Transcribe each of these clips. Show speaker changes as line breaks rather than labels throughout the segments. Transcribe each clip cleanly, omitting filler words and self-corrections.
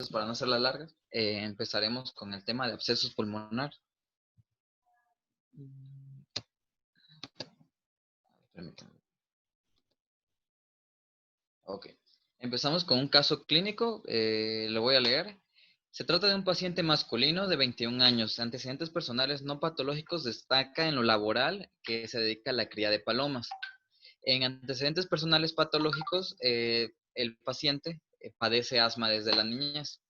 para no hacerla larga, empezaremos con el tema de abscesos pulmonar. Permítanme. Ok. Empezamos con un caso clínico, lo voy a leer. Se trata de un paciente masculino de 21 años, antecedentes personales no patológicos, destaca en lo laboral que se dedica a la cría de palomas. En antecedentes personales patológicos, el paciente padece asma desde la niñez.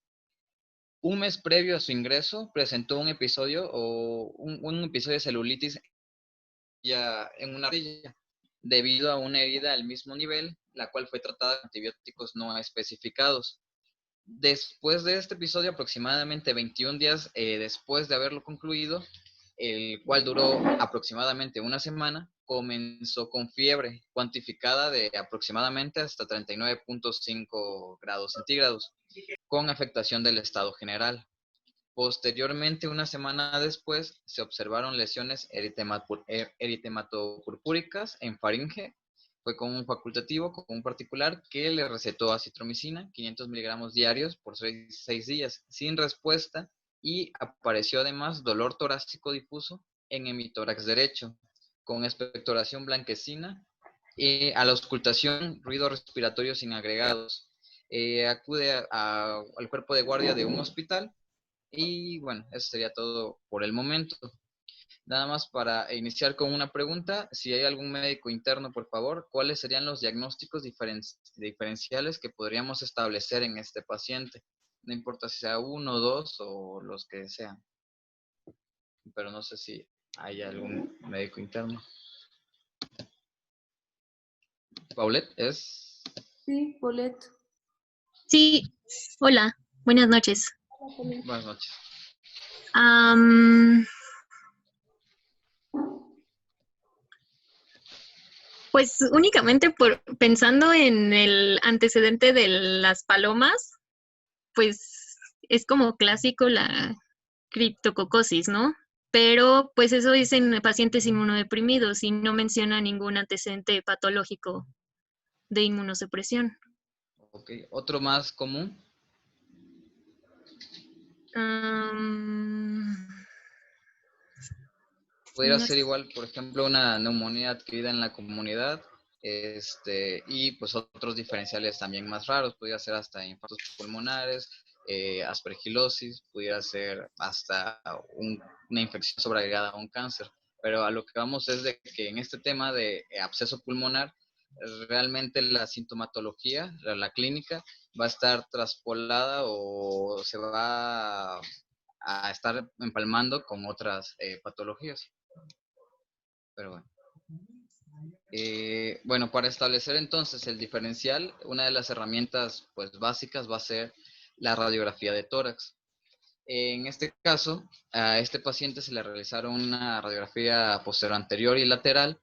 Un mes previo a su ingreso presentó un episodio de celulitis ya en una rodilla, debido a una herida al mismo nivel, la cual fue tratada con antibióticos no especificados. Después de este episodio, aproximadamente 21 días después de haberlo concluido, el cual duró aproximadamente una semana, comenzó con fiebre cuantificada de aproximadamente hasta 39.5 grados centígrados, con afectación del estado general. Posteriormente, una semana después, se observaron lesiones eritematopurpúricas en faringe. Fue con un facultativo, con un particular, que le recetó acitromicina, 500 miligramos diarios por 6 días, sin respuesta, y apareció además dolor torácico difuso en hemitórax derecho, con expectoración blanquecina, a la auscultación, ruido respiratorio sin agregados. Acude al cuerpo de guardia de un hospital. Y bueno, eso sería todo por el momento. Nada más para iniciar con una pregunta, si hay algún médico interno, por favor, ¿cuáles serían los diagnósticos diferenciales que podríamos establecer en este paciente? No importa si sea uno, dos o los que sean, pero no sé si hay algún médico interno. Paulette, ¿es?
Sí, Paulette.
Sí, hola, buenas noches.
Buenas noches.
Pues únicamente pensando en el antecedente de las palomas, pues es como clásico la criptococosis, ¿no? Pero pues eso es en pacientes inmunodeprimidos y no menciona ningún antecedente patológico de inmunosupresión.
Ok, ¿otro más común? Pudiera ser igual, por ejemplo, una neumonía adquirida en la comunidad, y pues otros diferenciales también más raros, pudiera ser hasta infartos pulmonares, aspergilosis, pudiera ser hasta una infección sobreagregada a un cáncer. Pero a lo que vamos es de que en este tema de absceso pulmonar, realmente la sintomatología, la clínica, va a estar traspolada o se va a estar empalmando con otras patologías. Pero bueno. Bueno, para establecer entonces el diferencial, una de las herramientas pues básicas va a ser la radiografía de tórax. En este caso, a este paciente se le realizaron una radiografía posterior anterior y lateral,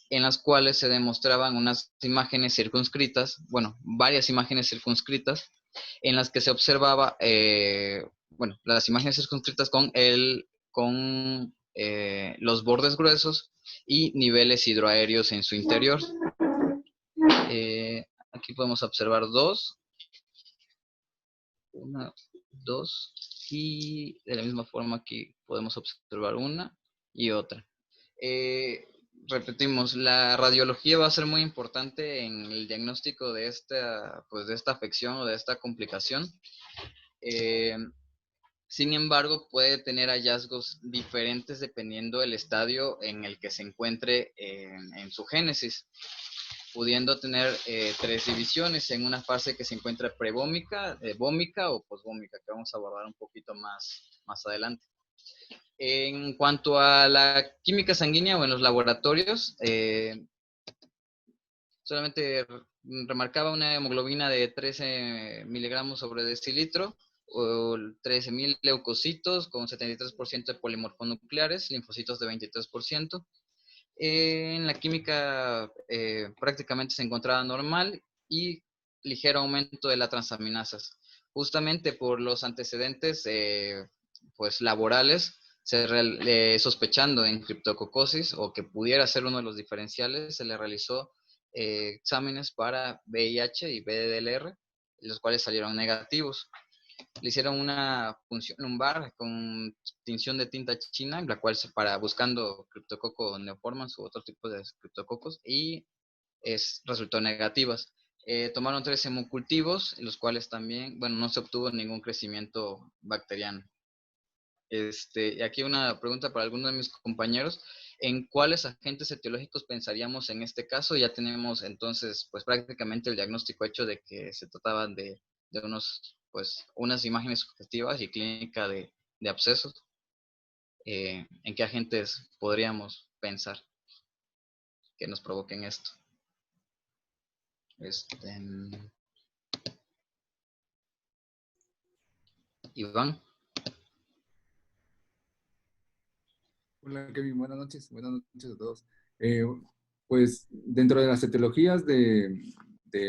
en las cuales se demostraban unas imágenes circunscritas, bueno, varias imágenes circunscritas, en las que se observaba, las imágenes circunscritas con los bordes gruesos y niveles hidroaéreos en su interior. Aquí podemos observar dos, y de la misma forma aquí podemos observar una y otra. Repetimos, la radiología va a ser muy importante en el diagnóstico de esta afección o de esta complicación. Sin embargo, puede tener hallazgos diferentes dependiendo del estadio en el que se encuentre en su génesis, pudiendo tener 3 divisiones en una fase que se encuentra prevómica, vómica o posvómica, que vamos a abordar un poquito más adelante. En cuanto a la química sanguínea o en los laboratorios, solamente remarcaba una hemoglobina de 13 miligramos sobre decilitro, o 13.000 leucocitos con 73% de polimorfonucleares, linfocitos de 23%. En la química prácticamente se encontraba normal y ligero aumento de las transaminasas. Justamente por los antecedentes laborales, sospechando en criptococosis o que pudiera ser uno de los diferenciales, se le realizó exámenes para VIH y BDLR, los cuales salieron negativos. le hicieron una punción lumbar con tinción de tinta china, la cual para buscando Cryptococcus neoformans u otro tipo de criptococos, y resultó negativas. Tomaron 3 hemocultivos, en los cuales también, bueno, no se obtuvo ningún crecimiento bacteriano. Y aquí una pregunta para algunos de mis compañeros. ¿En cuáles agentes etiológicos pensaríamos en este caso? Ya tenemos entonces, pues prácticamente el diagnóstico hecho de que se trataban de unas imágenes subjetivas y clínica de abscesos. ¿En qué agentes podríamos pensar que nos provoquen esto? Este, Iván.
Hola Kevin, buenas noches a todos. Eh, pues dentro de las etiologías de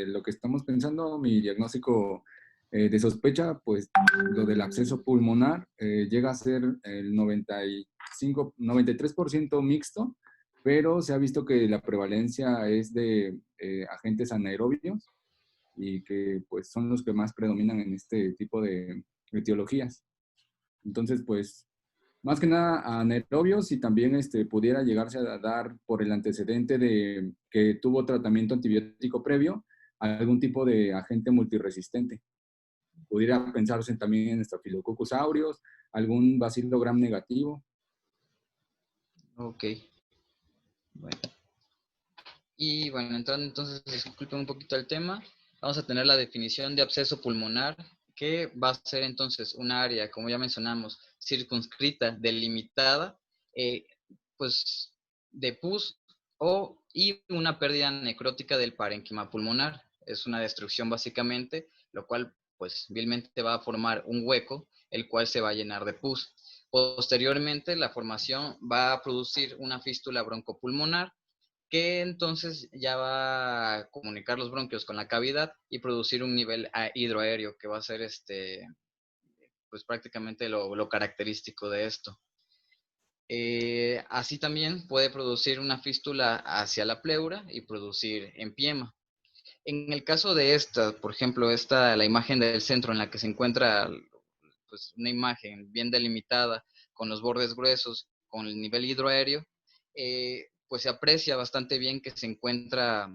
lo que estamos pensando, mi diagnóstico de sospecha, pues lo del absceso pulmonar llega a ser el 93% mixto, pero se ha visto que la prevalencia es de agentes anaerobios y que pues son los que más predominan en este tipo de etiologías. Entonces, pues más que nada a anaerobios y también pudiera llegarse a dar por el antecedente de que tuvo tratamiento antibiótico previo a algún tipo de agente multiresistente. Pudiera pensarse también en Staphylococcus aureus, algún bacilo gram negativo.
Ok. Bueno. Y bueno, entrando entonces, disculpen un poquito el tema, vamos a tener la definición de absceso pulmonar, que va a ser entonces un área, como ya mencionamos, circunscrita, delimitada, eh, pues de pus y una pérdida necrótica del parénquima pulmonar. Es una destrucción básicamente, lo cual pues vilmente va a formar un hueco, el cual se va a llenar de pus. Posteriormente, la formación va a producir una fístula broncopulmonar, que entonces ya va a comunicar los bronquios con la cavidad y producir un nivel hidroaéreo, que va a ser pues prácticamente lo característico de esto. Así también puede producir una fístula hacia la pleura y producir empiema. En el caso de esta, por ejemplo, la imagen del centro en la que se encuentra pues, una imagen bien delimitada con los bordes gruesos, con el nivel hidroaéreo, pues se aprecia bastante bien que se encuentra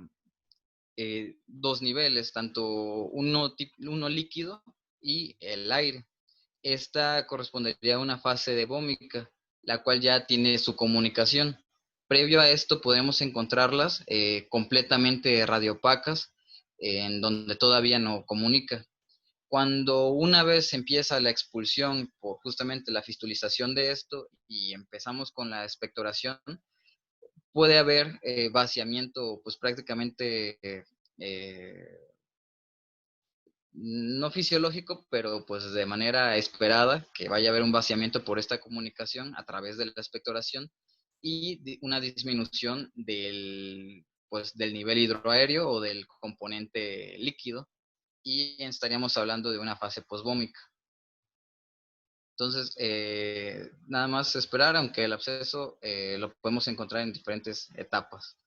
dos niveles, tanto uno líquido y el aire. Esta correspondería a una fase de bómica, la cual ya tiene su comunicación. Previo a esto podemos encontrarlas completamente radiopacas, en donde todavía no comunica. Cuando una vez empieza la expulsión por justamente la fistulización de esto y empezamos con la expectoración, puede haber vaciamiento pues prácticamente no fisiológico, pero pues de manera esperada, que vaya a haber un vaciamiento por esta comunicación a través de la expectoración y una disminución del nivel hidroaéreo o del componente líquido, y estaríamos hablando de una fase posvómica. Entonces, nada más esperar, aunque el absceso lo podemos encontrar en diferentes etapas.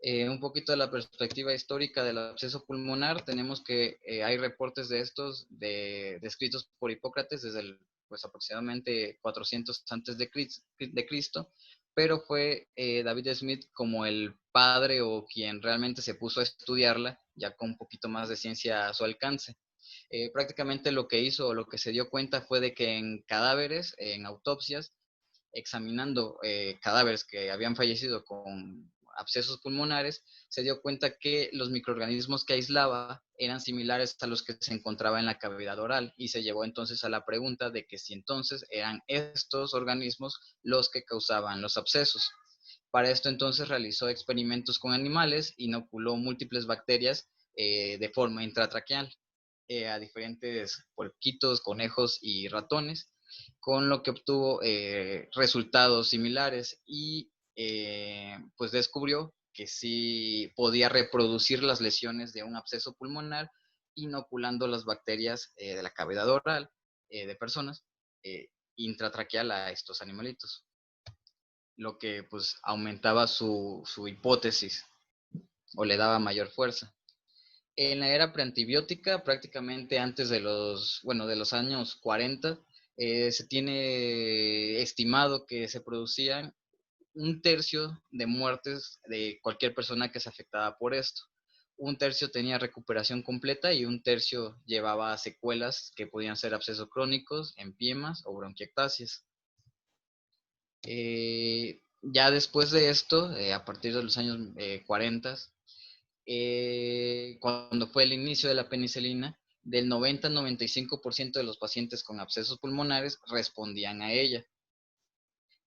Un poquito de la perspectiva histórica del absceso pulmonar, tenemos que hay reportes de estos descritos por Hipócrates desde pues aproximadamente 400 antes de Cristo, pero fue David Smith como el padre o quien realmente se puso a estudiarla, ya con un poquito más de ciencia a su alcance. Prácticamente lo que hizo o lo que se dio cuenta fue de que en cadáveres, en autopsias, examinando cadáveres que habían fallecido con abscesos pulmonares, se dio cuenta que los microorganismos que aislaba eran similares a los que se encontraba en la cavidad oral, y se llevó entonces a la pregunta de que si entonces eran estos organismos los que causaban los abscesos. Para esto entonces realizó experimentos con animales, inoculó múltiples bacterias de forma intratraqueal a diferentes puerquitos, conejos y ratones, con lo que obtuvo resultados similares y pues descubrió que sí podía reproducir las lesiones de un absceso pulmonar inoculando las bacterias de la cavidad oral de personas intratraqueal a estos animalitos, lo que pues aumentaba su hipótesis o le daba mayor fuerza. En la era preantibiótica, prácticamente antes de de los años 40, se tiene estimado que se producían un tercio de muertes de cualquier persona que se afectaba por esto. Un tercio tenía recuperación completa y un tercio llevaba secuelas que podían ser abscesos crónicos, empiemas o bronquiectasias. Ya después de esto, a partir de los años 40, cuando fue el inicio de la penicilina, del 90 al 95% de los pacientes con abscesos pulmonares respondían a ella.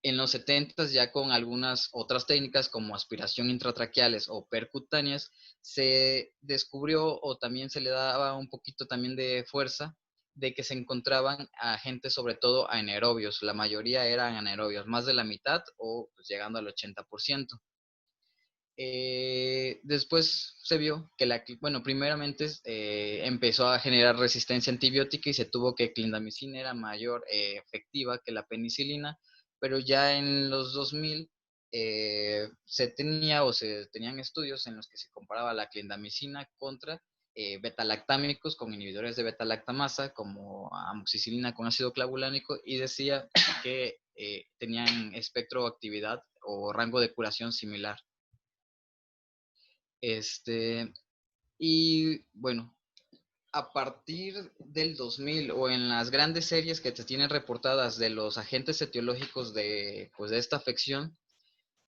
En los 70 ya con algunas otras técnicas como aspiración intratraqueales o percutáneas, se descubrió o también se le daba un poquito también de fuerza de que se encontraban agentes sobre todo anaerobios. La mayoría eran anaerobios, más de la mitad o pues, llegando al 80%. Después se vio que primeramente empezó a generar resistencia antibiótica y se tuvo que clindamicina era mayor efectiva que la penicilina, pero ya en los 2000 se tenían estudios en los que se comparaba la clindamicina contra betalactámicos con inhibidores de beta-lactamasa como amoxicilina con ácido clavulánico y decía que tenían espectroactividad o rango de curación similar. Y bueno, a partir del 2000 o en las grandes series que se tienen reportadas de los agentes etiológicos de esta afección,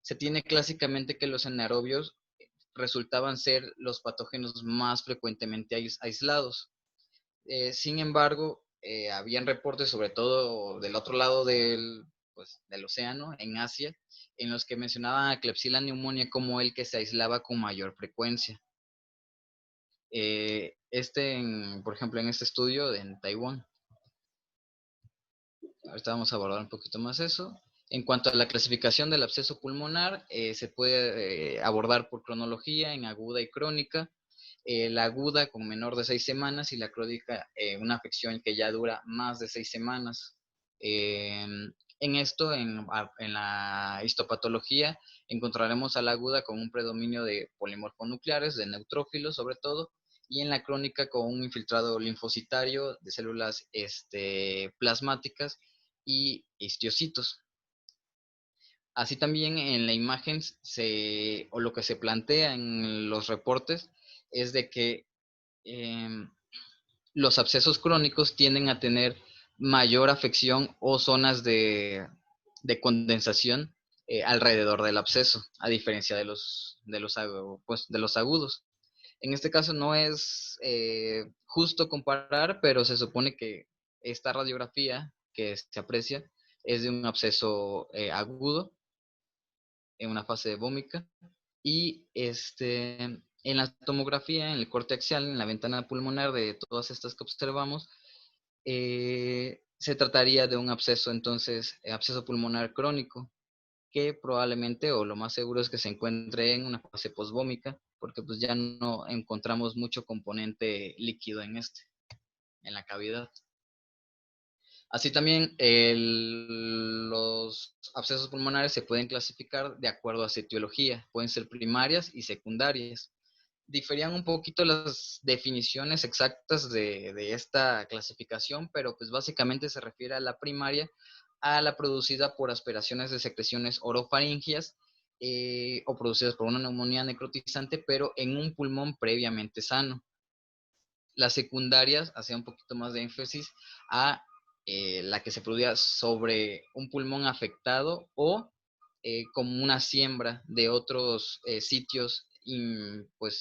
se tiene clásicamente que los anaerobios resultaban ser los patógenos más frecuentemente aislados. Sin embargo, habían reportes, sobre todo del otro lado del océano, en Asia, en los que mencionaban a Klebsiella pneumoniae como el que se aislaba con mayor frecuencia. Por ejemplo, en este estudio en Taiwán. Ahorita vamos a abordar un poquito más eso. En cuanto a la clasificación del absceso pulmonar, se puede abordar por cronología en aguda y crónica. La aguda con menor de 6 semanas y la crónica una afección que ya dura más de 6 semanas. En esto, en la histopatología, encontraremos a la aguda con un predominio de polimorfonucleares, de neutrófilos sobre todo, y en la crónica con un infiltrado linfocitario de células plasmáticas y histocitos. Así también en la imagen o lo que se plantea en los reportes es de que los abscesos crónicos tienden a tener mayor afección o zonas de condensación alrededor del absceso, a diferencia de los agudos. En este caso no es justo comparar, pero se supone que esta radiografía que se aprecia es de un absceso agudo en una fase bómica y en la tomografía, en el corte axial, en la ventana pulmonar de todas estas que observamos, se trataría de un absceso, entonces, absceso pulmonar crónico, que probablemente o lo más seguro es que se encuentre en una fase posvómica, porque pues ya no encontramos mucho componente líquido en la cavidad. Así también los abscesos pulmonares se pueden clasificar de acuerdo a su etiología, pueden ser primarias y secundarias. Diferían un poquito las definiciones exactas de esta clasificación, pero pues básicamente se refiere a la primaria, a la producida por aspiraciones de secreciones orofaringias o producidas por una neumonía necrotizante, pero en un pulmón previamente sano. Las secundarias hacían un poquito más de énfasis a la que se producía sobre un pulmón afectado o como una siembra de otros sitios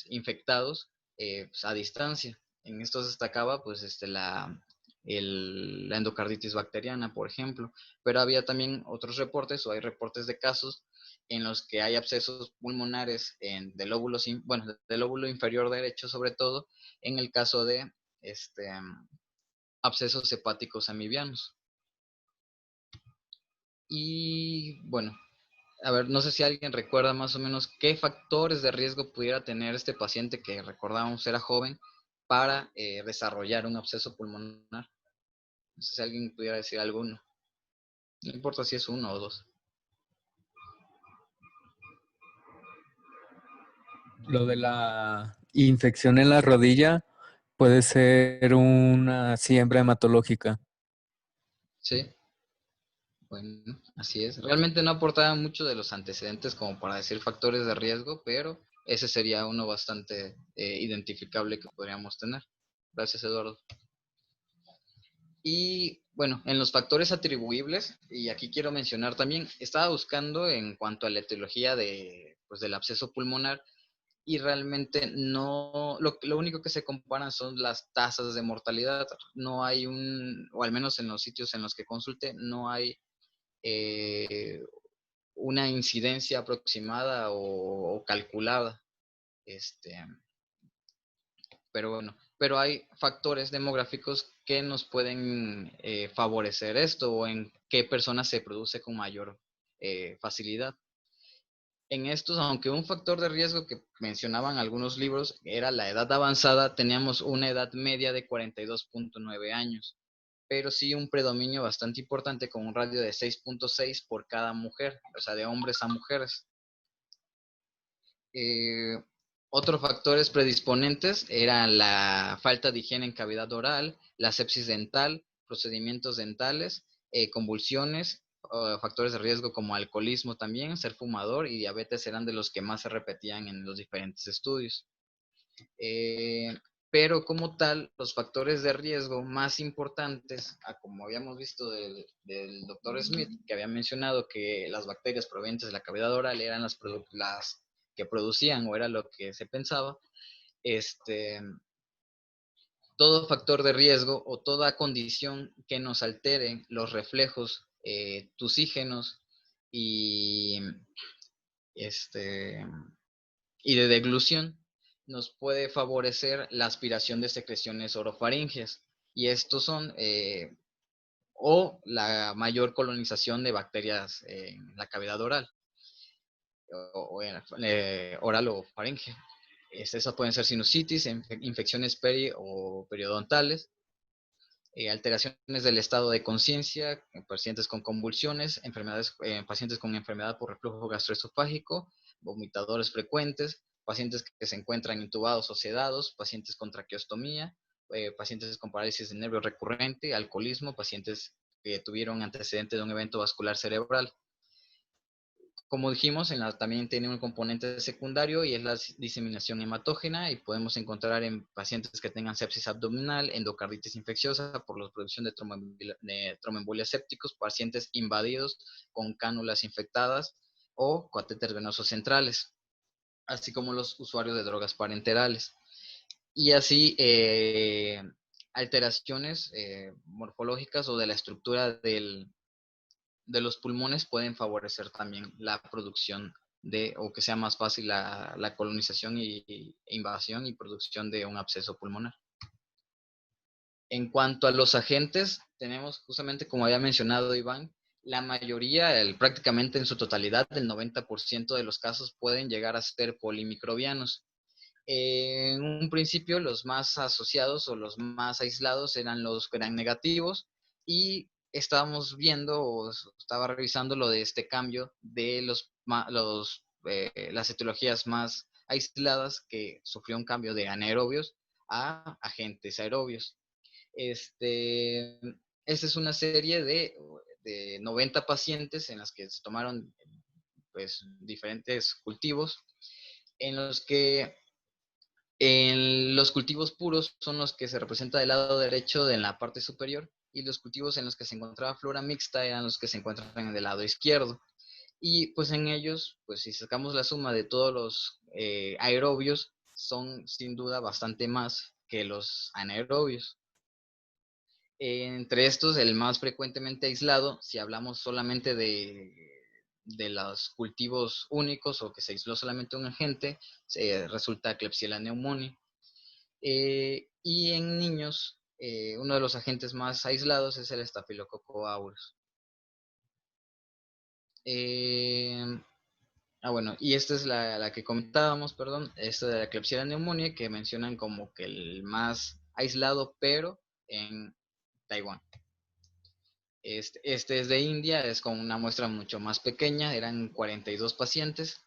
infectados pues, a distancia. En esto destacaba pues, la endocarditis bacteriana, por ejemplo, pero había también otros reportes o hay reportes de casos en los que hay abscesos pulmonares del lóbulo inferior derecho sobre todo, en el caso de abscesos hepáticos amibianos. Y bueno, a ver, no sé si alguien recuerda más o menos qué factores de riesgo pudiera tener este paciente que recordábamos era joven para desarrollar un absceso pulmonar. No sé si alguien pudiera decir alguno. No importa si es uno o dos.
Lo de la infección en la rodilla puede ser una siembra hematológica.
Sí, bueno, así es. Realmente no aportaba mucho de los antecedentes como para decir factores de riesgo, pero ese sería uno bastante identificable que podríamos tener. Gracias, Eduardo. Y bueno, en los factores atribuibles, y aquí quiero mencionar también, estaba buscando en cuanto a la etiología de, pues, del absceso pulmonar, y realmente no, lo único que se comparan son las tasas de mortalidad. No hay o al menos en los sitios en los que consulté, no hay eh, una incidencia aproximada o calculada. Este, pero bueno, pero hay factores demográficos que nos pueden favorecer esto o en qué personas se produce con mayor facilidad. En estos, aunque un factor de riesgo que mencionaban algunos libros era la edad avanzada, teníamos una edad media de 42.9 años, pero sí un predominio bastante importante con un radio de 6.6 por cada mujer, o sea, de hombres a mujeres. Eh, Otros factores predisponentes eran la falta de higiene en cavidad oral, la sepsis dental, procedimientos dentales, convulsiones, factores de riesgo como alcoholismo también, ser fumador y diabetes eran de los que más se repetían en los diferentes estudios. Eh, pero como tal, los factores de riesgo más importantes, como habíamos visto del doctor Smith, que había mencionado que las bacterias provenientes de la cavidad oral eran las que producían o era lo que se pensaba, este, todo factor de riesgo o toda condición que nos altere los reflejos tusígenos y, este, y de deglución nos puede favorecer la aspiración de secreciones orofaringeas. Y estos son, o la mayor colonización de bacterias en la cavidad oral, oral o faringe. Esas pueden ser sinusitis, infecciones o periodontales, alteraciones del estado de conciencia, pacientes con convulsiones, pacientes con enfermedad por reflujo gastroesofágico, vomitadores frecuentes, pacientes que se encuentran intubados o sedados, pacientes con traqueostomía, pacientes con parálisis de nervio recurrente, alcoholismo, pacientes que tuvieron antecedente de un evento vascular cerebral. Como dijimos, también tiene un componente secundario y es la diseminación hematógena y podemos encontrar en pacientes que tengan sepsis abdominal, endocarditis infecciosa por la producción de tromboembolias sépticos, pacientes invadidos con cánulas infectadas o catéteres venosos centrales, así como los usuarios de drogas parenterales. Y así alteraciones morfológicas o de la estructura de los pulmones pueden favorecer también la producción o que sea más fácil la colonización e invasión y producción de un absceso pulmonar. En cuanto a los agentes, tenemos justamente como había mencionado Iván, la mayoría, prácticamente en su totalidad, el 90% de los casos pueden llegar a ser polimicrobianos. En un principio los más asociados o los más aislados eran los gram negativos y estábamos viendo o estaba revisando lo de este cambio de las etiologías más aisladas que sufrió un cambio de anaerobios a agentes aerobios. Esta es una serie de 90 pacientes en las que se tomaron pues, diferentes cultivos en los que en los cultivos puros son los que se representa del lado derecho en la parte superior y los cultivos en los que se encontraba flora mixta eran los que se encuentran del lado izquierdo. Y pues en ellos, pues si sacamos la suma de todos los aerobios, son sin duda bastante más que los anaerobios. Entre estos, el más frecuentemente aislado, si hablamos solamente de los cultivos únicos o que se aisló solamente un agente, resulta Klebsiella pneumoniae. Y en niños, uno de los agentes más aislados es el Staphylococcus aureus. Bueno, y esta es la que comentábamos, perdón, esta de la Klebsiella pneumoniae que mencionan como que el más aislado, pero en Taiwán. Este es de India, es con una muestra mucho más pequeña, eran 42 pacientes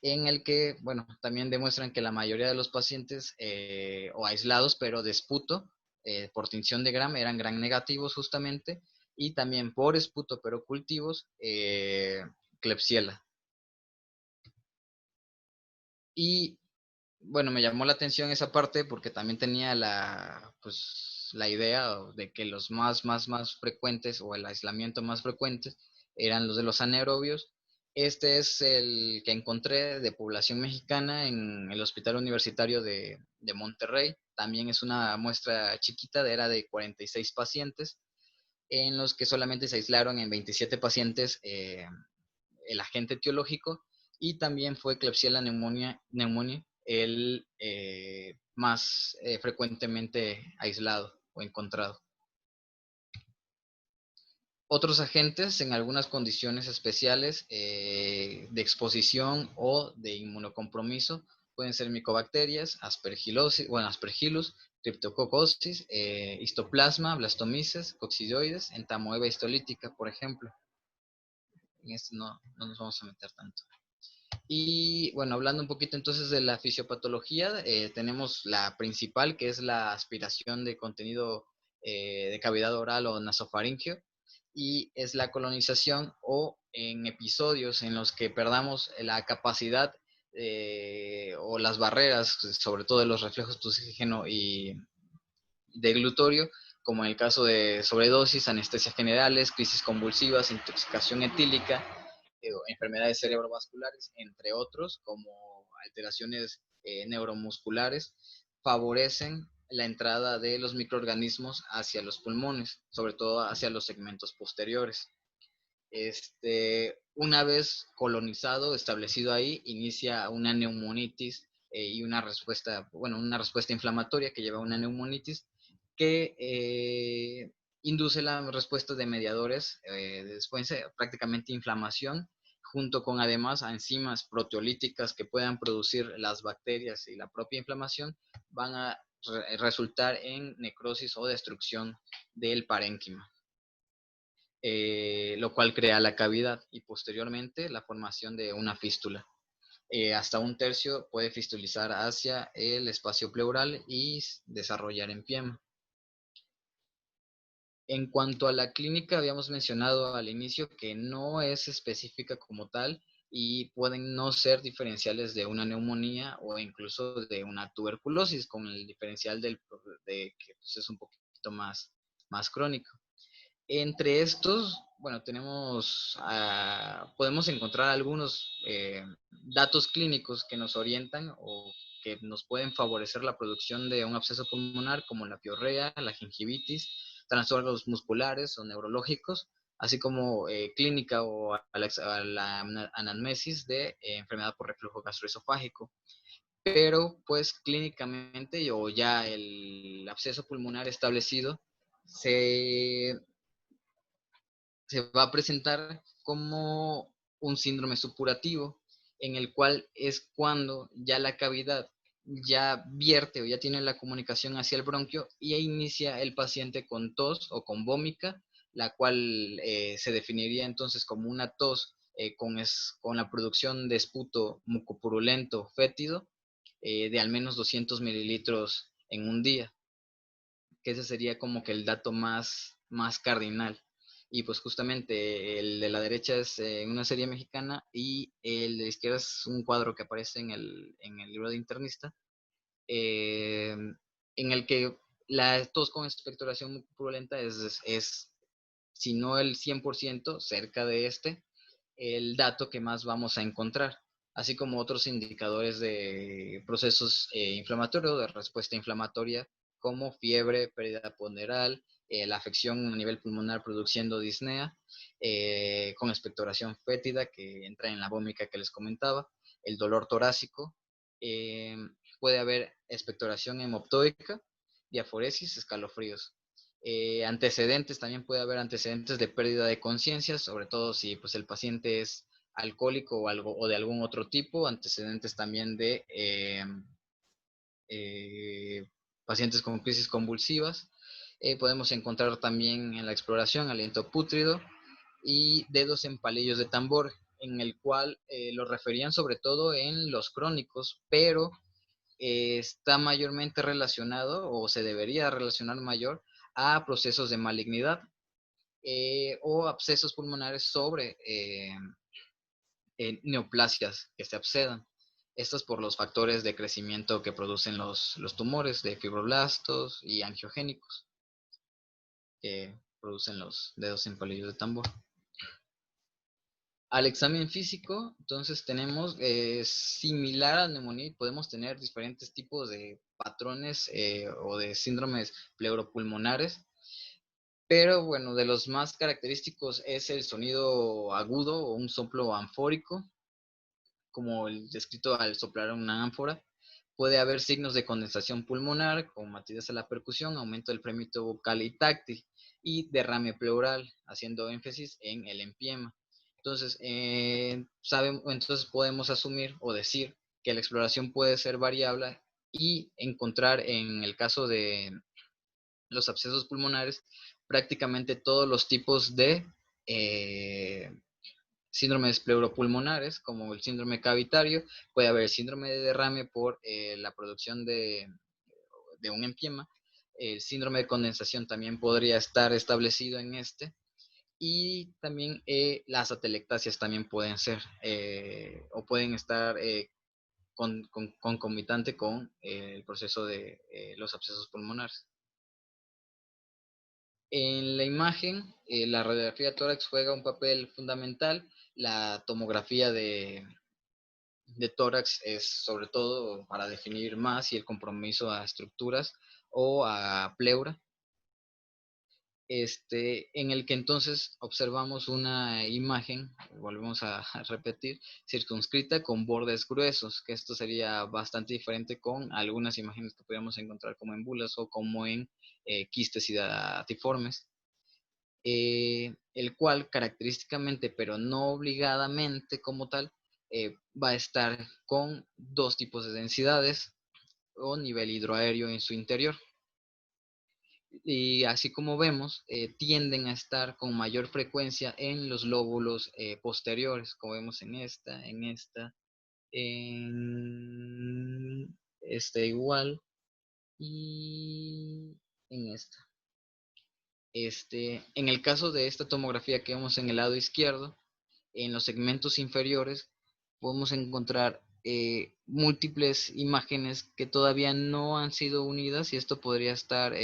en el que, bueno, también demuestran que la mayoría de los pacientes o aislados, pero de esputo, por tinción de Gram, eran Gram negativos justamente, y también por esputo, pero cultivos, Klebsiella. Y bueno, me llamó la atención esa parte porque también tenía pues, la idea de que los más frecuentes o el aislamiento más frecuente eran los de los anaerobios. Este es el que encontré de población mexicana en el Hospital Universitario de Monterrey. También es una muestra chiquita, era de 46 pacientes, en los que solamente se aislaron en 27 pacientes el agente etiológico, y también fue Klebsiella pneumonia el más frecuentemente aislado o encontrado. Otros agentes en algunas condiciones especiales de exposición o de inmunocompromiso pueden ser micobacterias, aspergillus, cryptococcus, histoplasma, blastomyces, coccidioides, entamoeba histolítica, por ejemplo. En esto no nos vamos a meter tanto. Y bueno, hablando un poquito entonces de la fisiopatología, tenemos la principal, que es la aspiración de contenido de cavidad oral o nasofaringeo, y es la colonización o en episodios en los que perdamos la capacidad o las barreras, sobre todo de los reflejos de oxígeno y deglutorio, como en el caso de sobredosis, anestesias generales, crisis convulsivas, intoxicación etílica, enfermedades cerebrovasculares, entre otros, como alteraciones neuromusculares, favorecen la entrada de los microorganismos hacia los pulmones, sobre todo hacia los segmentos posteriores. Una vez colonizado, establecido ahí, inicia una neumonitis y una respuesta inflamatoria que lleva a una neumonitis que induce la respuesta de mediadores, después prácticamente inflamación, junto con además enzimas proteolíticas que puedan producir las bacterias y la propia inflamación, van a resultar en necrosis o destrucción del parénquima. Lo cual crea la cavidad y posteriormente la formación de una fístula. Hasta un tercio puede fistulizar hacia el espacio pleural y desarrollar empiema. En cuanto a la clínica, habíamos mencionado al inicio que no es específica como tal y pueden no ser diferenciales de una neumonía o incluso de una tuberculosis, con el diferencial de que pues, es un poquito más crónico. Entre estos, bueno, podemos encontrar algunos datos clínicos que nos orientan o que nos pueden favorecer la producción de un absceso pulmonar, como la piorrea, la gingivitis, trastornos musculares o neurológicos, así como clínica o a la anamnesis de enfermedad por reflujo gastroesofágico. Pero pues clínicamente o ya el absceso pulmonar establecido se va a presentar como un síndrome supurativo, en el cual es cuando ya la cavidad ya vierte o ya tiene la comunicación hacia el bronquio y inicia el paciente con tos o con vómica, la cual se definiría entonces como una tos con la producción de esputo mucopurulento fétido de al menos 200 mililitros en un día, que ese sería como que el dato más cardinal. Y pues justamente el de la derecha es una serie mexicana y el de la izquierda es un cuadro que aparece en el libro de internista, en el que la tos con expectoración mucopurulenta es, si no el 100%, cerca de el dato que más vamos a encontrar, así como otros indicadores de procesos inflamatorios, de respuesta inflamatoria, como fiebre, pérdida ponderal, la afección a nivel pulmonar produciendo disnea, con expectoración fétida que entra en la vómica que les comentaba, el dolor torácico, puede haber expectoración hemoptóica, diaforesis, escalofríos. Antecedentes, también puede haber antecedentes de pérdida de conciencia, sobre todo si pues, el paciente es alcohólico o de algún otro tipo, antecedentes también de pacientes con crisis convulsivas. Podemos encontrar también en la exploración aliento pútrido y dedos en palillos de tambor. en el cual lo referían sobre todo en los crónicos, pero está mayormente relacionado o se debería relacionar mayor a procesos de malignidad o abscesos pulmonares sobre neoplasias que se abscedan. Estas por los factores de crecimiento que producen los tumores de fibroblastos y angiogénicos que producen los dedos en palillos de tambor. Al examen físico, entonces tenemos similar a neumonía, podemos tener diferentes tipos de patrones o de síndromes pleuropulmonares, pero bueno, de los más característicos es el sonido agudo o un soplo anfórico, como el descrito al soplar una ánfora. Puede haber signos de condensación pulmonar, como matidez a la percusión, aumento del premito vocal y táctil, y derrame pleural, haciendo énfasis en el empiema. Entonces, entonces podemos asumir o decir que la exploración puede ser variable y encontrar en el caso de los abscesos pulmonares prácticamente todos los tipos de síndromes pleuropulmonares, como el síndrome cavitario. Puede haber síndrome de derrame por la producción de un empiema. El síndrome de condensación también podría estar establecido en este. Y también las atelectasias también pueden ser o pueden estar concomitante con el proceso de los abscesos pulmonares. En la imagen, la radiografía de tórax juega un papel fundamental. La tomografía de tórax es sobre todo para definir más y el compromiso a estructuras o a pleura. En el que entonces observamos una imagen, volvemos a repetir, circunscrita con bordes gruesos, que esto sería bastante diferente con algunas imágenes que podríamos encontrar como en bulas o como en quistes datiformes. El cual característicamente, pero no obligadamente como tal, va a estar con dos tipos de densidades o nivel hidroaéreo en su interior. Y así como vemos, tienden a estar con mayor frecuencia en los lóbulos posteriores, como vemos en esta, en esta igual y en esta. En el caso de esta tomografía que vemos en el lado izquierdo, en los segmentos inferiores podemos encontrar múltiples imágenes que todavía no han sido unidas y esto podría estar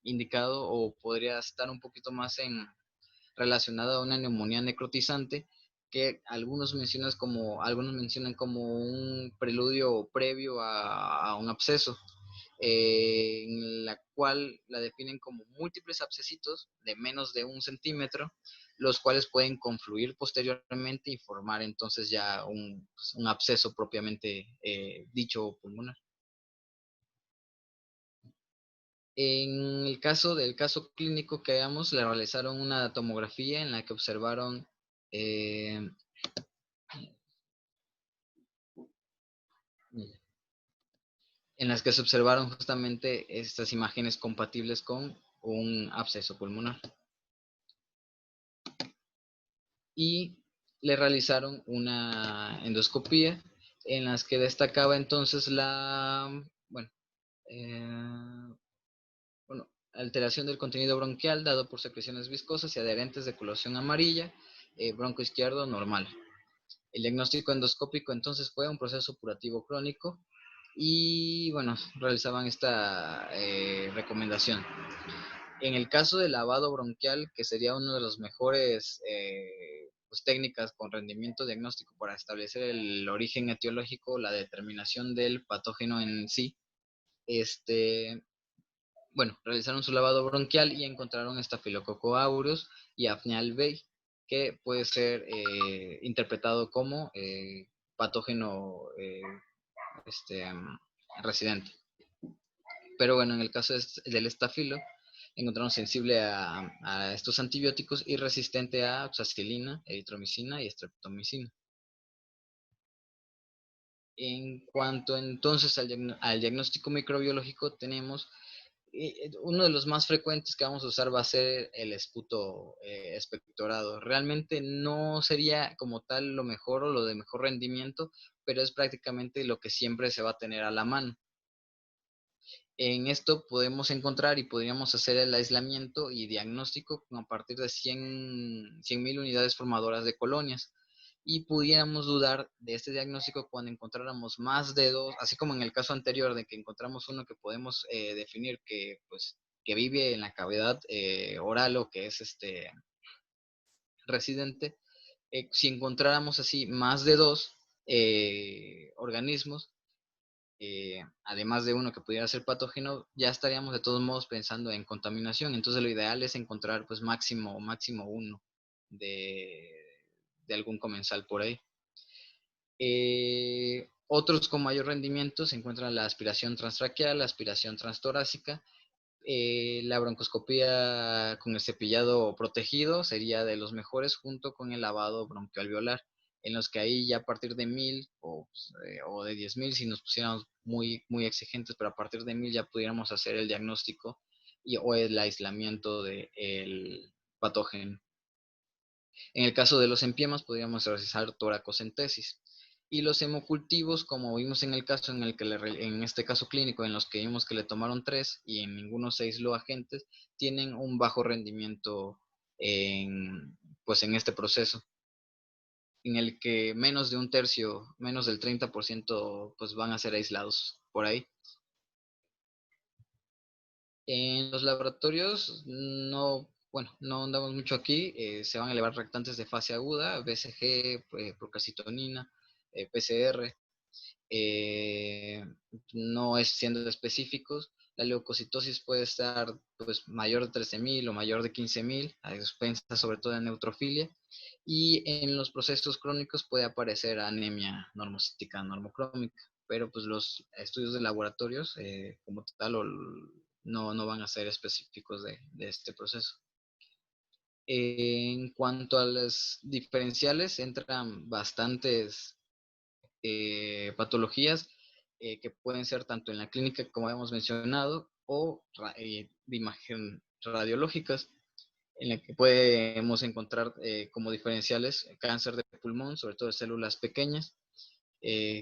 indicado o podría estar un poquito más relacionado a una neumonía necrotizante que algunos mencionan como un preludio previo a un absceso, en la cual la definen como múltiples abscesitos de menos de 1 centímetro, los cuales pueden confluir posteriormente y formar entonces ya un absceso propiamente dicho pulmonar. En el caso del caso clínico que veamos, le realizaron una tomografía en la que observaron se observaron justamente estas imágenes compatibles con un absceso pulmonar. Y le realizaron una endoscopía en las que destacaba entonces alteración del contenido bronquial dado por secreciones viscosas y adherentes de coloración amarilla, bronco izquierdo normal. El diagnóstico endoscópico entonces fue un proceso supurativo crónico y bueno, realizaban esta recomendación. En el caso del lavado bronquial, que sería una de las mejores técnicas con rendimiento diagnóstico para establecer el origen etiológico, la determinación del patógeno en sí, realizaron su lavado bronquial y encontraron Staphylococcus aureus y Apnea alveoli, que puede ser interpretado como patógeno residente. Pero bueno, en el caso del estafilo, encontraron sensible a estos antibióticos y resistente a oxacilina, eritromicina y streptomicina. En cuanto entonces al diagnóstico microbiológico, tenemos uno de los más frecuentes que vamos a usar va a ser el esputo expectorado. Realmente no sería como tal lo mejor o lo de mejor rendimiento, pero es prácticamente lo que siempre se va a tener a la mano. En esto podemos encontrar y podríamos hacer el aislamiento y diagnóstico a partir de 100.000 unidades formadoras de colonias. Y pudiéramos dudar de este diagnóstico cuando encontráramos más de dos, así como en el caso anterior de que encontramos uno que podemos definir que, pues, que vive en la cavidad oral o que es residente. Si encontráramos así más de dos organismos, además de uno que pudiera ser patógeno, ya estaríamos de todos modos pensando en contaminación. Entonces lo ideal es encontrar pues máximo uno de, de algún comensal por ahí. Otros con mayor rendimiento se encuentran la aspiración transtraqueal, la aspiración transtorácica. La broncoscopía con el cepillado protegido sería de los mejores, junto con el lavado bronquialveolar, en los que ahí ya a partir de 1.000 o de 10.000, si nos pusiéramos muy exigentes, pero a partir de 1.000 ya pudiéramos hacer el diagnóstico o el aislamiento del patógeno. En el caso de los empiemas, podríamos realizar toracocentesis. Y los hemocultivos, como vimos en el caso en este caso clínico, en los que vimos que le tomaron 3 y en ninguno se aisló agentes, tienen un bajo rendimiento pues en este proceso, en el que menos de un tercio, menos del 30%, pues van a ser aislados por ahí. En los laboratorios no andamos mucho aquí, se van a elevar reactantes de fase aguda, BCG, procalcitonina, PCR, no es siendo específicos. La leucocitosis puede estar pues mayor de 13.000 o mayor de 15.000, a expensas sobre todo en neutrofilia, y en los procesos crónicos puede aparecer anemia normocítica normocrómica, pero pues los estudios de laboratorios como tal no van a ser específicos de este proceso. En cuanto a las diferenciales, entran bastantes patologías que pueden ser tanto en la clínica, como hemos mencionado, o de imagen radiológicas, en la que podemos encontrar como diferenciales cáncer de pulmón, sobre todo de células pequeñas,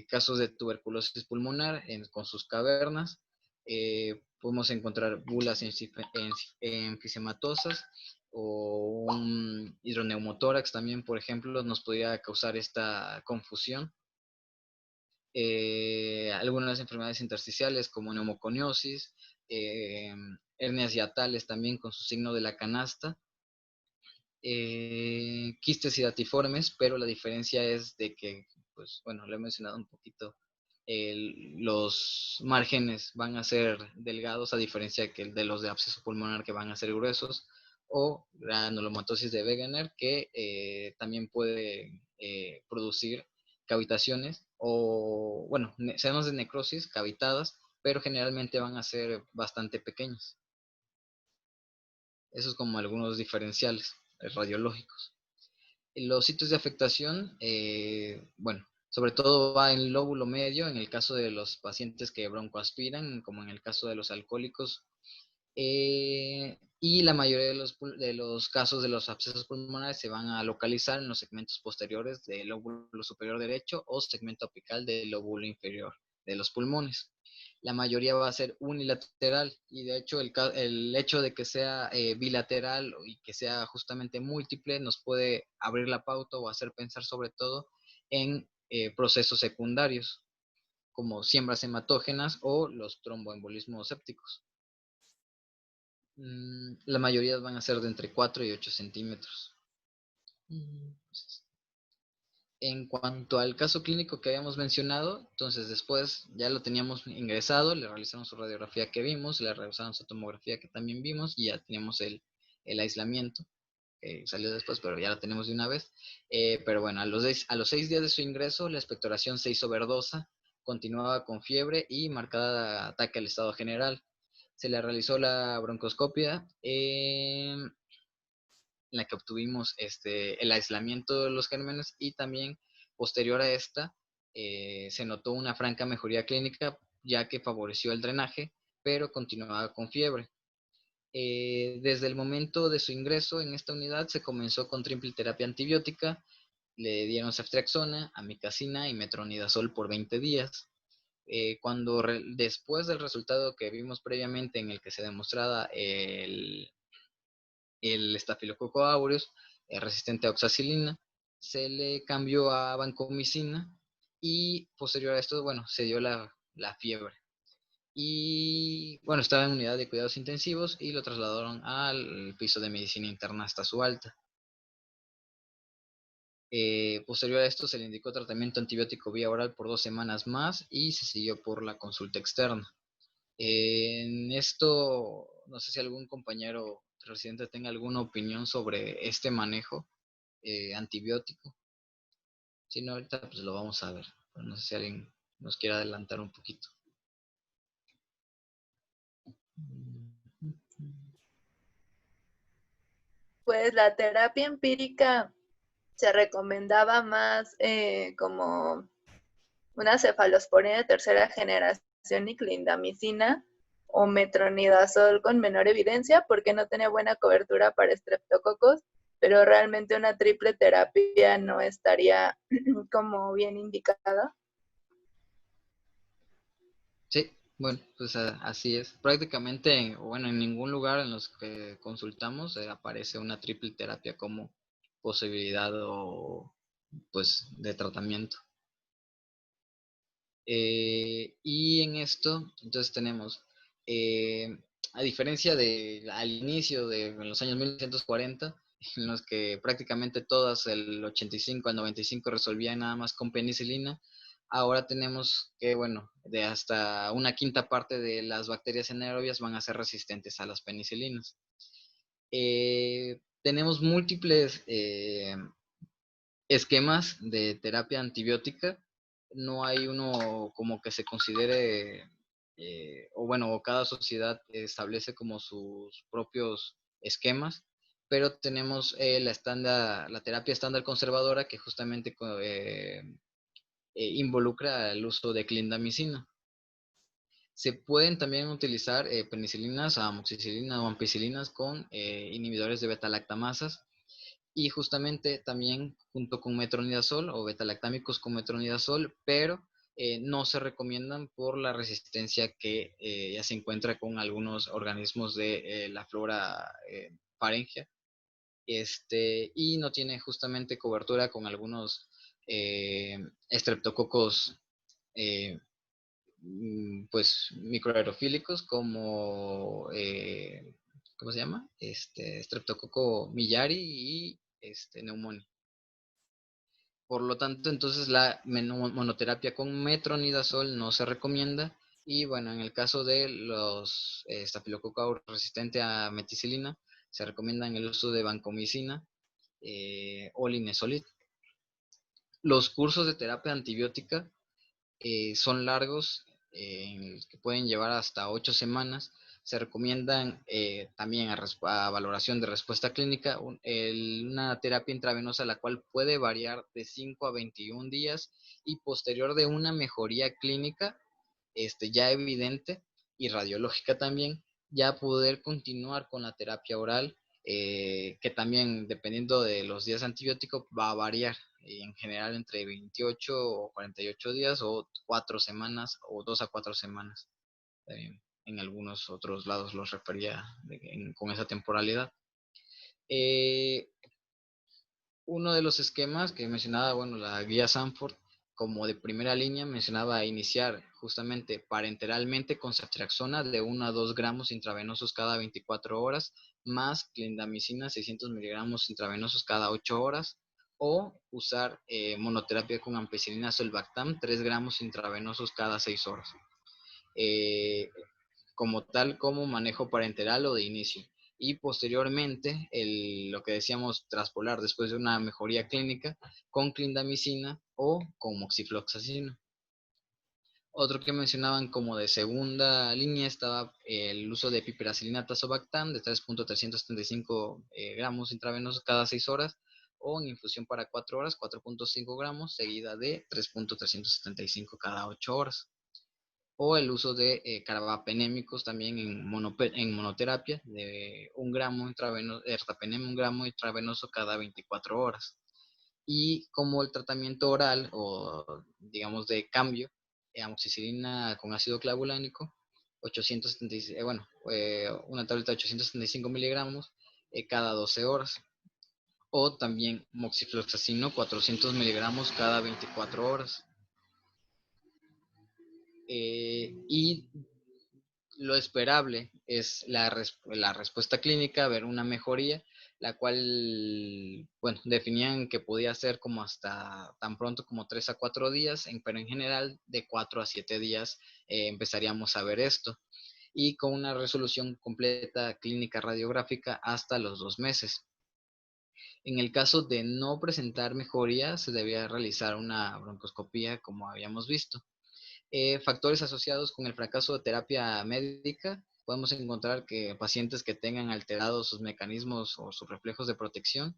casos de tuberculosis pulmonar con sus cavernas, podemos encontrar bulas enfisematosas o un hidroneumotórax también, por ejemplo, nos podría causar esta confusión. Algunas enfermedades intersticiales como neumoconiosis, hernias hiatales también con su signo de la canasta, quistes hidatiformes, pero la diferencia es de que, pues bueno, lo he mencionado un poquito, los márgenes van a ser delgados a diferencia de los de absceso pulmonar, que van a ser gruesos, o granulomatosis de Wegener, que también puede producir cavitaciones o, bueno, senos de necrosis cavitadas, pero generalmente van a ser bastante pequeños. Esos como algunos diferenciales radiológicos. Los sitios de afectación, bueno, sobre todo va en el lóbulo medio, en el caso de los pacientes que broncoaspiran, como en el caso de los alcohólicos, y la mayoría de los casos de los abscesos pulmonares se van a localizar en los segmentos posteriores del lóbulo superior derecho o segmento apical del lóbulo inferior de los pulmones. La mayoría va a ser unilateral, y de hecho el hecho de que sea bilateral y que sea justamente múltiple nos puede abrir la pauta o hacer pensar sobre todo en procesos secundarios como siembras hematógenas o los tromboembolismos sépticos. La mayoría van a ser de entre 4 y 8 centímetros. En cuanto al caso clínico que habíamos mencionado, entonces después ya lo teníamos ingresado, le realizaron su radiografía que vimos, le realizaron su tomografía que también vimos, y ya teníamos el aislamiento que salió después, pero ya lo tenemos de una vez. Pero bueno, a los 6 días de su ingreso, la expectoración se hizo verdosa, continuaba con fiebre y marcada ataque al estado general. Se le realizó la broncoscopia en la que obtuvimos el aislamiento de los gérmenes, y también posterior a esta se notó una franca mejoría clínica, ya que favoreció el drenaje pero continuaba con fiebre. Desde el momento de su ingreso en esta unidad se comenzó con triple terapia antibiótica, le dieron ceftriaxona, amikacina y metronidazol por 20 días. Después del resultado que vimos previamente en el que se demostraba el estafilococo aureus resistente a oxacilina, se le cambió a vancomicina y posterior a esto, bueno, se dio la fiebre. Y bueno, estaba en unidad de cuidados intensivos y lo trasladaron al piso de medicina interna hasta su alta. Posterior a esto se le indicó tratamiento antibiótico vía oral por 2 semanas más y se siguió por la consulta externa. En esto, no sé si algún compañero residente tenga alguna opinión sobre este manejo antibiótico. Si no, ahorita pues lo vamos a ver. Pero no sé si alguien nos quiere adelantar un poquito.
Pues la terapia empírica se recomendaba más como una cefalosporina de tercera generación y clindamicina o metronidazol con menor evidencia porque no tenía buena cobertura para estreptococos, pero realmente una triple terapia no estaría como bien indicada.
Sí, bueno, pues así es. Prácticamente, bueno, en ningún lugar en los que consultamos aparece una triple terapia como posibilidad o pues de tratamiento. Y en esto, entonces tenemos, a diferencia de al inicio de en los años 1940, en los que prácticamente todas, el 85 al 95 resolvían nada más con penicilina, ahora tenemos que, bueno, de hasta una quinta parte de las bacterias anaerobias van a ser resistentes a las penicilinas. Tenemos múltiples esquemas de terapia antibiótica. No hay uno como que se considere, o bueno, cada sociedad establece como sus propios esquemas, pero tenemos la terapia estándar conservadora que justamente involucra el uso de clindamicina. Se pueden también utilizar penicilinas, amoxicilinas o ampicilinas con inhibidores de beta-lactamasas. Y justamente también junto con metronidazol o betalactámicos con metronidazol, pero no se recomiendan por la resistencia que ya se encuentra con algunos organismos de la flora faringea. Y no tiene justamente cobertura con algunos estreptococos pues microaerofílicos como ¿cómo se llama? Streptococo millari y neumonía. Por lo tanto, entonces la monoterapia con metronidazol no se recomienda. Y bueno, en el caso de los estafilococcus resistentes a meticilina, se recomienda el uso de vancomicina o linezolid. Los cursos de terapia antibiótica son largos, que pueden llevar hasta 8 semanas. Se recomiendan también a valoración de respuesta clínica una terapia intravenosa la cual puede variar de 5 a 21 días y posterior de una mejoría clínica ya evidente y radiológica también, ya poder continuar con la terapia oral, que también dependiendo de los días antibióticos va a variar, en general entre 28 o 48 días o 4 semanas o 2 a 4 semanas. En algunos otros lados los refería con esa temporalidad. Uno de los esquemas que mencionaba, bueno, la guía Sanford, como de primera línea, mencionaba iniciar justamente parenteralmente con ceftriaxona de 1 a 2 gramos intravenosos cada 24 horas, más clindamicina 600 miligramos intravenosos cada 8 horas, o usar monoterapia con ampicilina sulbactam 3 gramos intravenosos cada 6 horas. Como tal como manejo parenteral o de inicio. Y posteriormente, lo que decíamos, traspolar después de una mejoría clínica con clindamicina o con moxifloxacina. Otro que mencionaban como de segunda línea estaba el uso de piperacilina tazobactam de 3.375 gramos intravenosos cada 6 horas o en infusión para 4 horas, 4.5 gramos, seguida de 3.375 cada 8 horas. o el uso de carbapenémicos también en monoterapia de 1 gramo intravenoso, ertapenem 1 gramo intravenoso cada 24 horas. Y como el tratamiento oral o digamos de cambio, amoxicilina con ácido clavulánico, 876, una tableta de 875 miligramos cada 12 horas. O también moxifloxacino 400 miligramos cada 24 horas. Y lo esperable es la respuesta clínica, ver una mejoría, la cual, bueno, definían que podía ser como hasta tan pronto como 3 a 4 días, pero en general de 4 a 7 días empezaríamos a ver esto. Y con una resolución completa clínica radiográfica hasta los 2 meses. En el caso de no presentar mejoría, se debía realizar una broncoscopía, como habíamos visto. Factores asociados con el fracaso de terapia médica, podemos encontrar que pacientes que tengan alterados sus mecanismos o sus reflejos de protección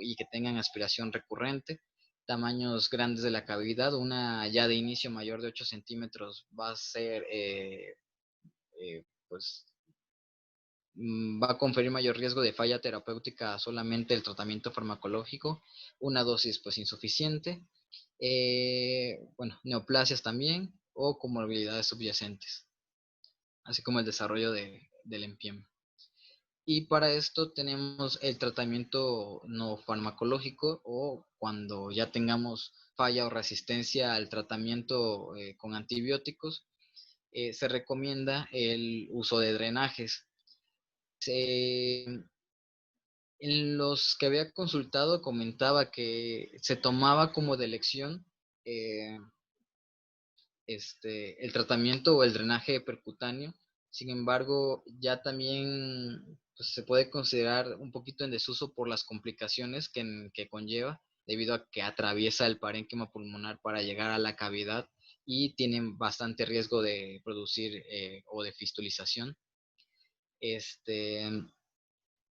y que tengan aspiración recurrente, tamaños grandes de la cavidad, una ya de inicio mayor de 8 centímetros va a ser, pues, va a conferir mayor riesgo de falla terapéutica solamente el tratamiento farmacológico, una dosis pues insuficiente, neoplasias también o comorbilidades subyacentes, así como el desarrollo del empiema. Y para esto tenemos el tratamiento no farmacológico o cuando ya tengamos falla o resistencia al tratamiento con antibióticos, se recomienda el uso de drenajes. En los que había consultado comentaba que se tomaba como de elección el tratamiento o el drenaje percutáneo. Sin embargo, ya también pues, se puede considerar un poquito en desuso por las complicaciones que conlleva, debido a que atraviesa el parénquima pulmonar para llegar a la cavidad y tienen bastante riesgo de producir o de fistulización.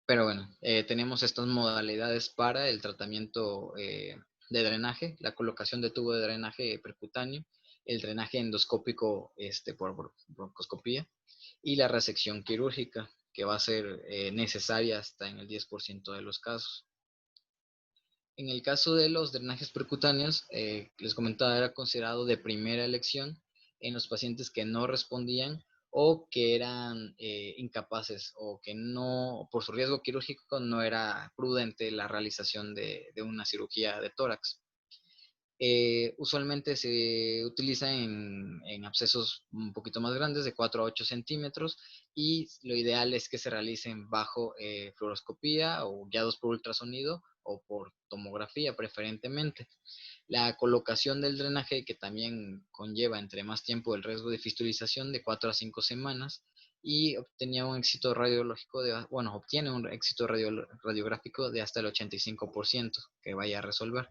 Pero bueno, tenemos estas modalidades para el tratamiento de drenaje, la colocación de tubo de drenaje percutáneo, el drenaje endoscópico por broncoscopía y la resección quirúrgica, que va a ser necesaria hasta en el 10% de los casos. En el caso de los drenajes percutáneos, les comentaba, era considerado de primera elección en los pacientes que no respondían o que eran incapaces o que no, por su riesgo quirúrgico, no era prudente la realización de una cirugía de tórax. Usualmente se utiliza en abscesos un poquito más grandes, de 4 a 8 centímetros, y lo ideal es que se realicen bajo fluoroscopía o guiados por ultrasonido o por tomografía preferentemente. La colocación del drenaje, que también conlleva entre más tiempo el riesgo de fistulización de 4 a 5 semanas, y obtiene un éxito radiográfico de hasta el 85% que vaya a resolver.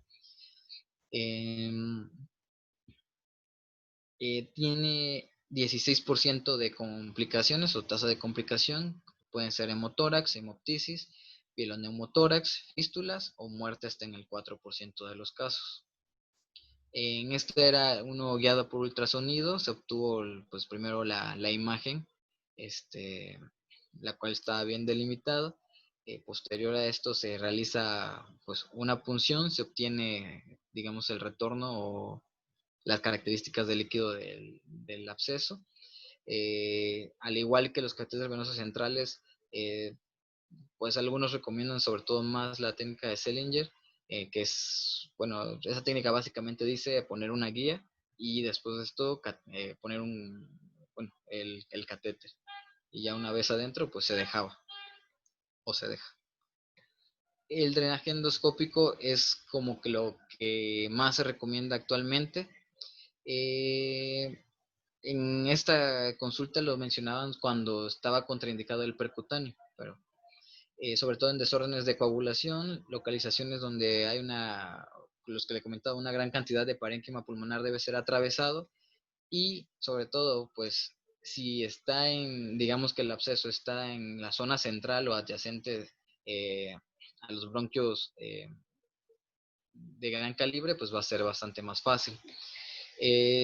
Tiene 16% de complicaciones o tasa de complicación. Pueden ser hemotórax, hemoptisis, pieloneumotórax, fístulas o muerte hasta en el 4% de los casos. En este era uno guiado por ultrasonido. Se obtuvo pues primero la imagen, la cual estaba bien delimitada. Posterior a esto se realiza pues una punción, se obtiene digamos el retorno o las características del líquido del absceso. Al igual que los catéteres venosos centrales, pues algunos recomiendan sobre todo más la técnica de Sellinger, que es, bueno, esa técnica básicamente dice poner una guía y después de esto poner el catéter. Y ya una vez adentro, pues se dejaba o se deja. El drenaje endoscópico es como que lo que más se recomienda actualmente. En esta consulta lo mencionaban cuando estaba contraindicado el percutáneo, pero sobre todo en desórdenes de coagulación, localizaciones donde hay los que le comentaba, una gran cantidad de parénquima pulmonar debe ser atravesado, y sobre todo, pues, si está digamos que el absceso está en la zona central o adyacente a los bronquios de gran calibre, pues va a ser bastante más fácil.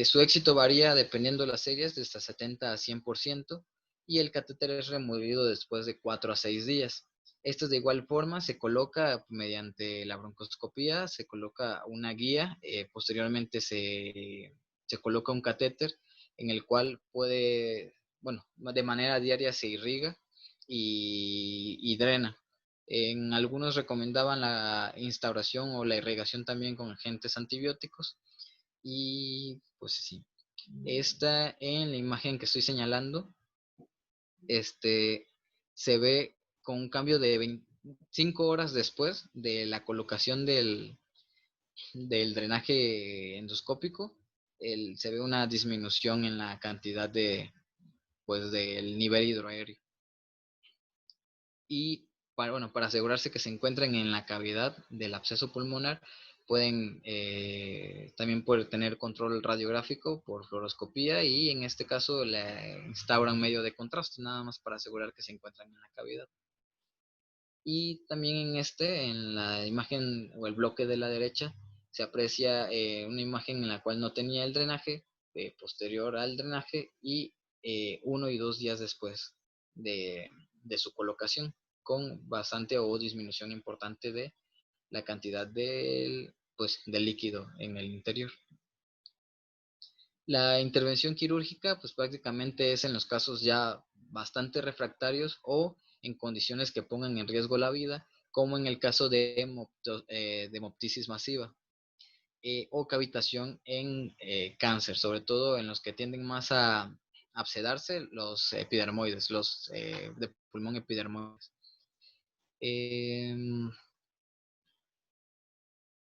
Su éxito varía dependiendo de las series, de hasta 70 a 100%, y el catéter es removido después de 4 a 6 días. Esto de igual forma se coloca mediante la broncoscopía, se coloca una guía, posteriormente se coloca un catéter en el cual puede, bueno, de manera diaria se irriga y drena. En algunos recomendaban la instauración o la irrigación también con agentes antibióticos. Y pues sí, esta en la imagen que estoy señalando, se ve con un cambio de 25 horas después de la colocación del drenaje endoscópico, se ve una disminución en la cantidad pues, del nivel hidroaéreo. Y para asegurarse que se encuentren en la cavidad del absceso pulmonar, pueden también tener control radiográfico por fluoroscopía, y en este caso le instauran medio de contraste, nada más para asegurar que se encuentran en la cavidad. Y también en la imagen o el bloque de la derecha, se aprecia una imagen en la cual no tenía el drenaje, posterior al drenaje, y 1 y 2 días después de su colocación, con bastante o disminución importante de la cantidad del líquido en el interior. La intervención quirúrgica, pues prácticamente es en los casos ya bastante refractarios o en condiciones que pongan en riesgo la vida, como en el caso de hemoptisis masiva o cavitación en cáncer, sobre todo en los que tienden más a abscedarse, los epidermoides, los de pulmón epidermoides.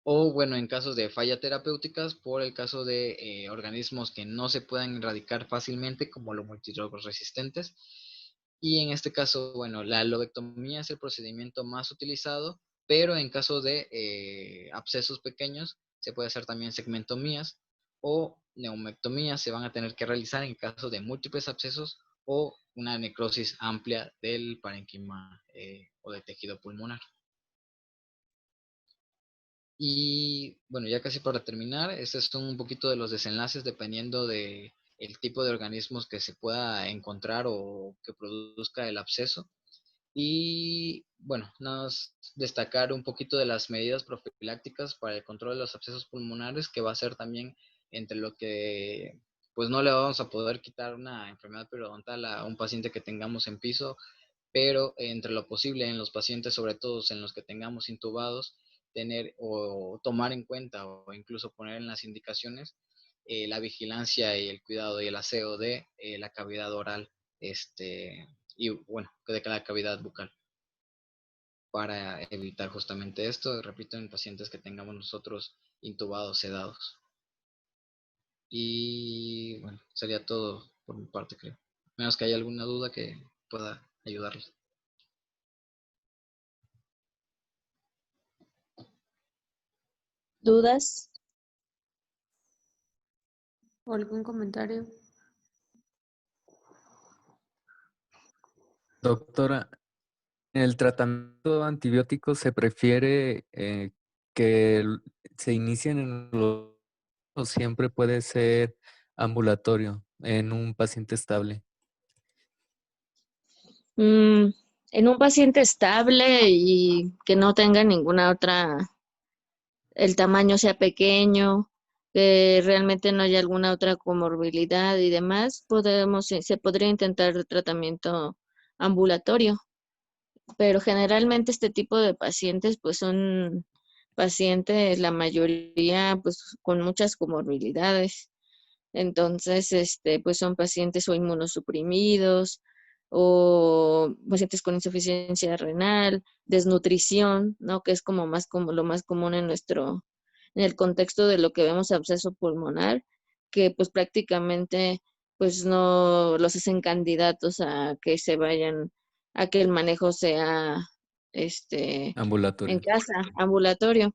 O bueno, en casos de falla terapéuticas, por el caso de organismos que no se puedan erradicar fácilmente, como los multidrogos resistentes. Y en este caso, bueno, la lobectomía es el procedimiento más utilizado, pero en caso de abscesos pequeños, se puede hacer también segmentomías o neumectomías, se van a tener que realizar en caso de múltiples abscesos o una necrosis amplia del parénquima o de tejido pulmonar. Y bueno, ya casi para terminar, estos son un poquito de los desenlaces dependiendo de el tipo de organismos que se pueda encontrar o que produzca el absceso. Y bueno, nada más destacar un poquito de las medidas profilácticas para el control de los abscesos pulmonares, que va a ser también entre lo que pues no le vamos a poder quitar una enfermedad periodontal a un paciente que tengamos en piso, pero entre lo posible en los pacientes, sobre todo en los que tengamos intubados, tener o tomar en cuenta o incluso poner en las indicaciones la vigilancia y el cuidado y el aseo de la cavidad oral, y bueno, de la cavidad bucal, para evitar justamente esto, repito, en pacientes que tengamos nosotros intubados, sedados. Y bueno, sería todo por mi parte, creo. Menos que haya alguna duda que pueda ayudarles.
¿Dudas? ¿O algún comentario?
Doctora, en el tratamiento antibiótico se prefiere que se inicien o siempre puede ser ambulatorio en un paciente estable.
En un paciente estable y que no tenga ninguna otra, el tamaño sea pequeño, que realmente no haya alguna otra comorbilidad y demás, se podría intentar el tratamiento ambulatorio. Pero generalmente este tipo de pacientes pues son pacientes, la mayoría pues con muchas comorbilidades. Entonces, pues son pacientes o inmunosuprimidos o pacientes con insuficiencia renal, desnutrición, ¿no? Que es como lo más común en en el contexto de lo que vemos absceso pulmonar, que pues prácticamente pues no los hacen candidatos a que se vayan, a que el manejo sea en
Ambulatorio.
casa, ambulatorio.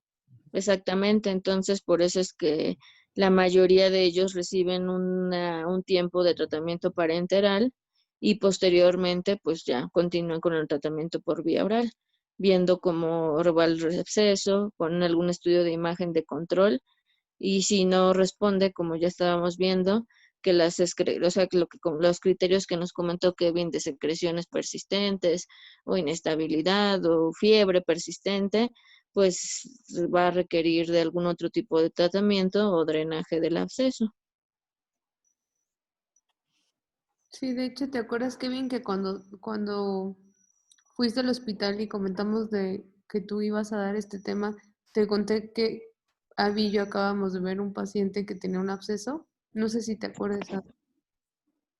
Exactamente, entonces por eso es que la mayoría de ellos reciben un tiempo de tratamiento parenteral y posteriormente pues ya continúan con el tratamiento por vía oral, viendo cómo va el absceso, con algún estudio de imagen de control y si no responde, como ya estábamos viendo, que o sea, que los criterios que nos comentó Kevin de secreciones persistentes o inestabilidad o fiebre persistente, pues va a requerir de algún otro tipo de tratamiento o drenaje del absceso.
Sí, de hecho, ¿te acuerdas, Kevin, que cuando fuiste al hospital y comentamos de que tú ibas a dar este tema, te conté que Abby y yo acabamos de ver un paciente que tenía un absceso? No sé si te acuerdas, Abby.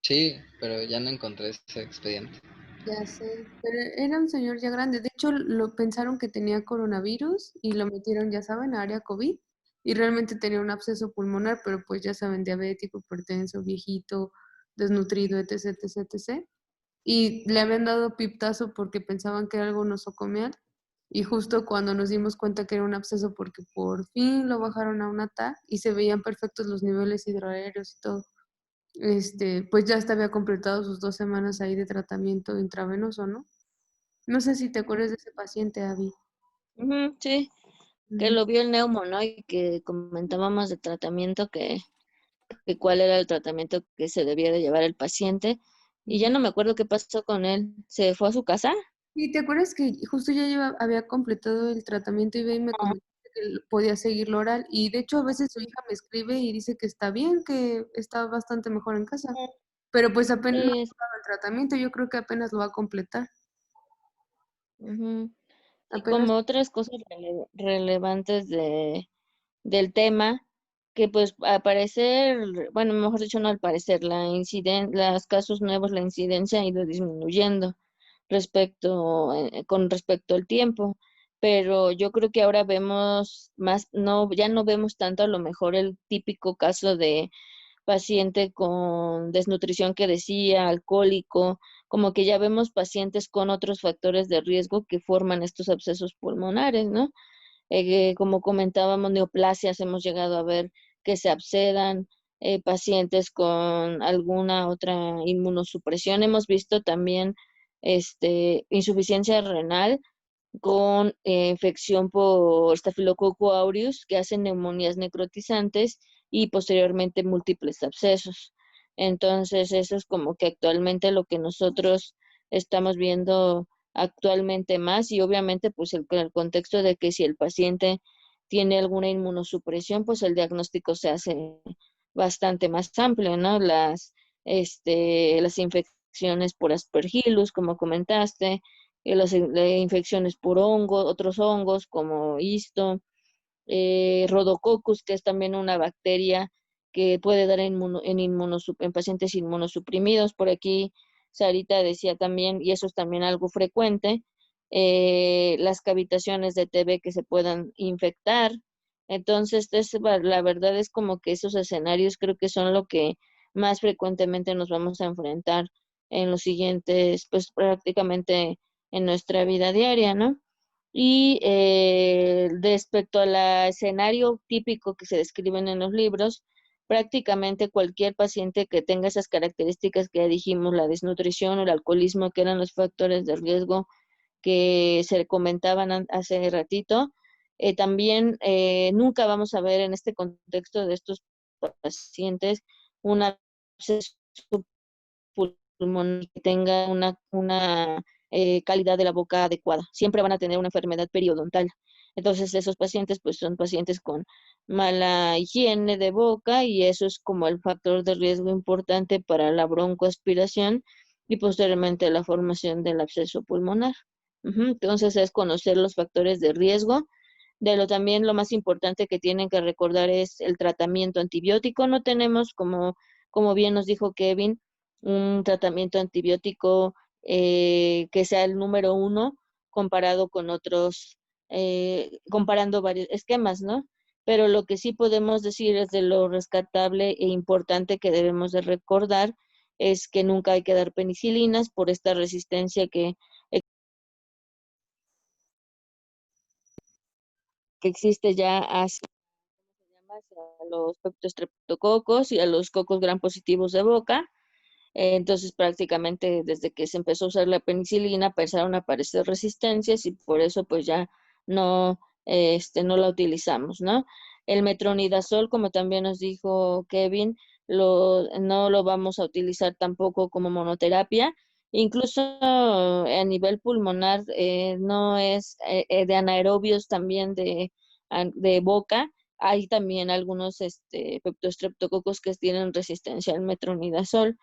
Sí, pero ya no encontré ese expediente.
Ya sé, pero era un señor ya grande. De hecho, lo pensaron que tenía coronavirus y lo metieron, ya saben, a área COVID. Y realmente tenía un absceso pulmonar, pero pues ya saben, diabético, hipertenso, viejito, desnutrido, etc, etc, etc. Y le habían dado piptazo porque pensaban que era algo nosocomial. Y justo cuando nos dimos cuenta que era un absceso, porque por fin lo bajaron a una TAC y se veían perfectos los niveles hidroaéreos y todo, pues ya hasta había completado sus 2 semanas ahí de tratamiento intravenoso, ¿no? No sé si te acuerdas de ese paciente, Abby.
Ujú, sí, que
Ujú.
lo vio el neumo, ¿no? Y que comentábamos de tratamiento, que cuál era el tratamiento que se debía de llevar el paciente. Y ya no me acuerdo qué pasó con él. ¿Se fue a su casa?
¿Y te acuerdas que justo ya había completado el tratamiento y ve y me
Ah,
comentó que podía seguirlo oral? Y de hecho a veces su hija me escribe y dice que está bien, que está bastante mejor en casa. Pero pues apenas no ha
sí,
acabado el tratamiento, yo creo que apenas lo va a completar.
ujú. Y
Apenas.
como otras cosas relevantes del tema, que pues al parecer, bueno, mejor dicho, no al parecer, los casos nuevos, la incidencia ha ido disminuyendo con respecto al tiempo, pero yo creo que ahora vemos más, no, ya no vemos tanto a lo mejor el típico caso de paciente con desnutrición que decía, alcohólico, como que ya vemos pacientes con otros factores de riesgo que forman estos abscesos pulmonares, ¿no? Como comentábamos, neoplasias hemos llegado a ver que se abscedan, pacientes con alguna otra inmunosupresión. Hemos visto también insuficiencia renal con infección por Staphylococcus aureus que hacen neumonías necrotizantes y posteriormente múltiples abscesos. Entonces, eso es como que actualmente lo que nosotros estamos viendo actualmente más y obviamente pues el contexto de que si el paciente tiene alguna inmunosupresión, pues el diagnóstico se hace bastante más amplio, ¿no? Las infecciones por Aspergillus, como comentaste, las infecciones por hongos, otros hongos como histo, Rhodococcus, que es también una bacteria que puede dar en pacientes inmunosuprimidos. Por aquí Sarita decía también, y eso es también algo frecuente, las cavitaciones de TB que se puedan infectar. Entonces, la verdad es como que esos escenarios creo que son lo que más frecuentemente nos vamos a enfrentar en los siguientes, pues prácticamente en nuestra vida diaria, ¿no? Y respecto al escenario típico que se describen en los libros, prácticamente cualquier paciente que tenga esas características que ya dijimos, la desnutrición o el alcoholismo, que eran los factores de riesgo que se comentaban hace ratito, también nunca vamos a ver en este contexto de estos pacientes una pulmón que tenga una calidad de la boca adecuada. Siempre van a tener una enfermedad periodontal. Entonces, esos pacientes, pues son pacientes con mala higiene de boca y eso es como el factor de riesgo importante para la broncoaspiración y posteriormente la formación del absceso pulmonar. Entonces, es conocer los factores de riesgo. También lo más importante que tienen que recordar es el tratamiento antibiótico. No tenemos, como bien nos dijo Kevin, un tratamiento antibiótico que sea el número uno comparado con otros, comparando varios esquemas, ¿no? Pero lo que sí podemos decir es de lo rescatable e importante que debemos de recordar es que nunca hay que dar penicilinas por esta resistencia que existe ya hacia los streptococos y a los cocos gram positivos de boca. Entonces, prácticamente desde que se empezó a usar la penicilina, empezaron a aparecer resistencias y por eso pues ya no, no la utilizamos, ¿no? El metronidazol, como también nos dijo Kevin, no lo vamos a utilizar tampoco como monoterapia. Incluso a nivel pulmonar, no es de anaerobios también de boca. Hay también algunos peptostreptococos que tienen resistencia al metronidazol,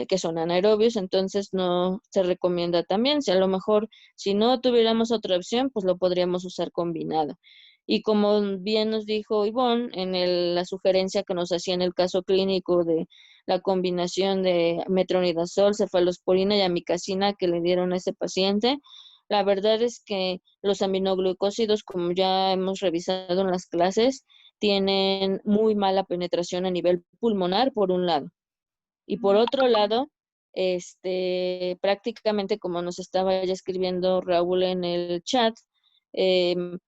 que son anaerobios, entonces no se recomienda también. Si a lo mejor, si no tuviéramos otra opción, pues lo podríamos usar combinado. Y como bien nos dijo Ivonne, la sugerencia que nos hacía en el caso clínico de la combinación de metronidazol, cefalosporina y amikacina que le dieron a ese paciente, la verdad es que los aminoglucósidos, como ya hemos revisado en las clases, tienen muy mala penetración a nivel pulmonar, por un lado. Y por otro lado, prácticamente como nos estaba ya escribiendo Raúl en el chat, el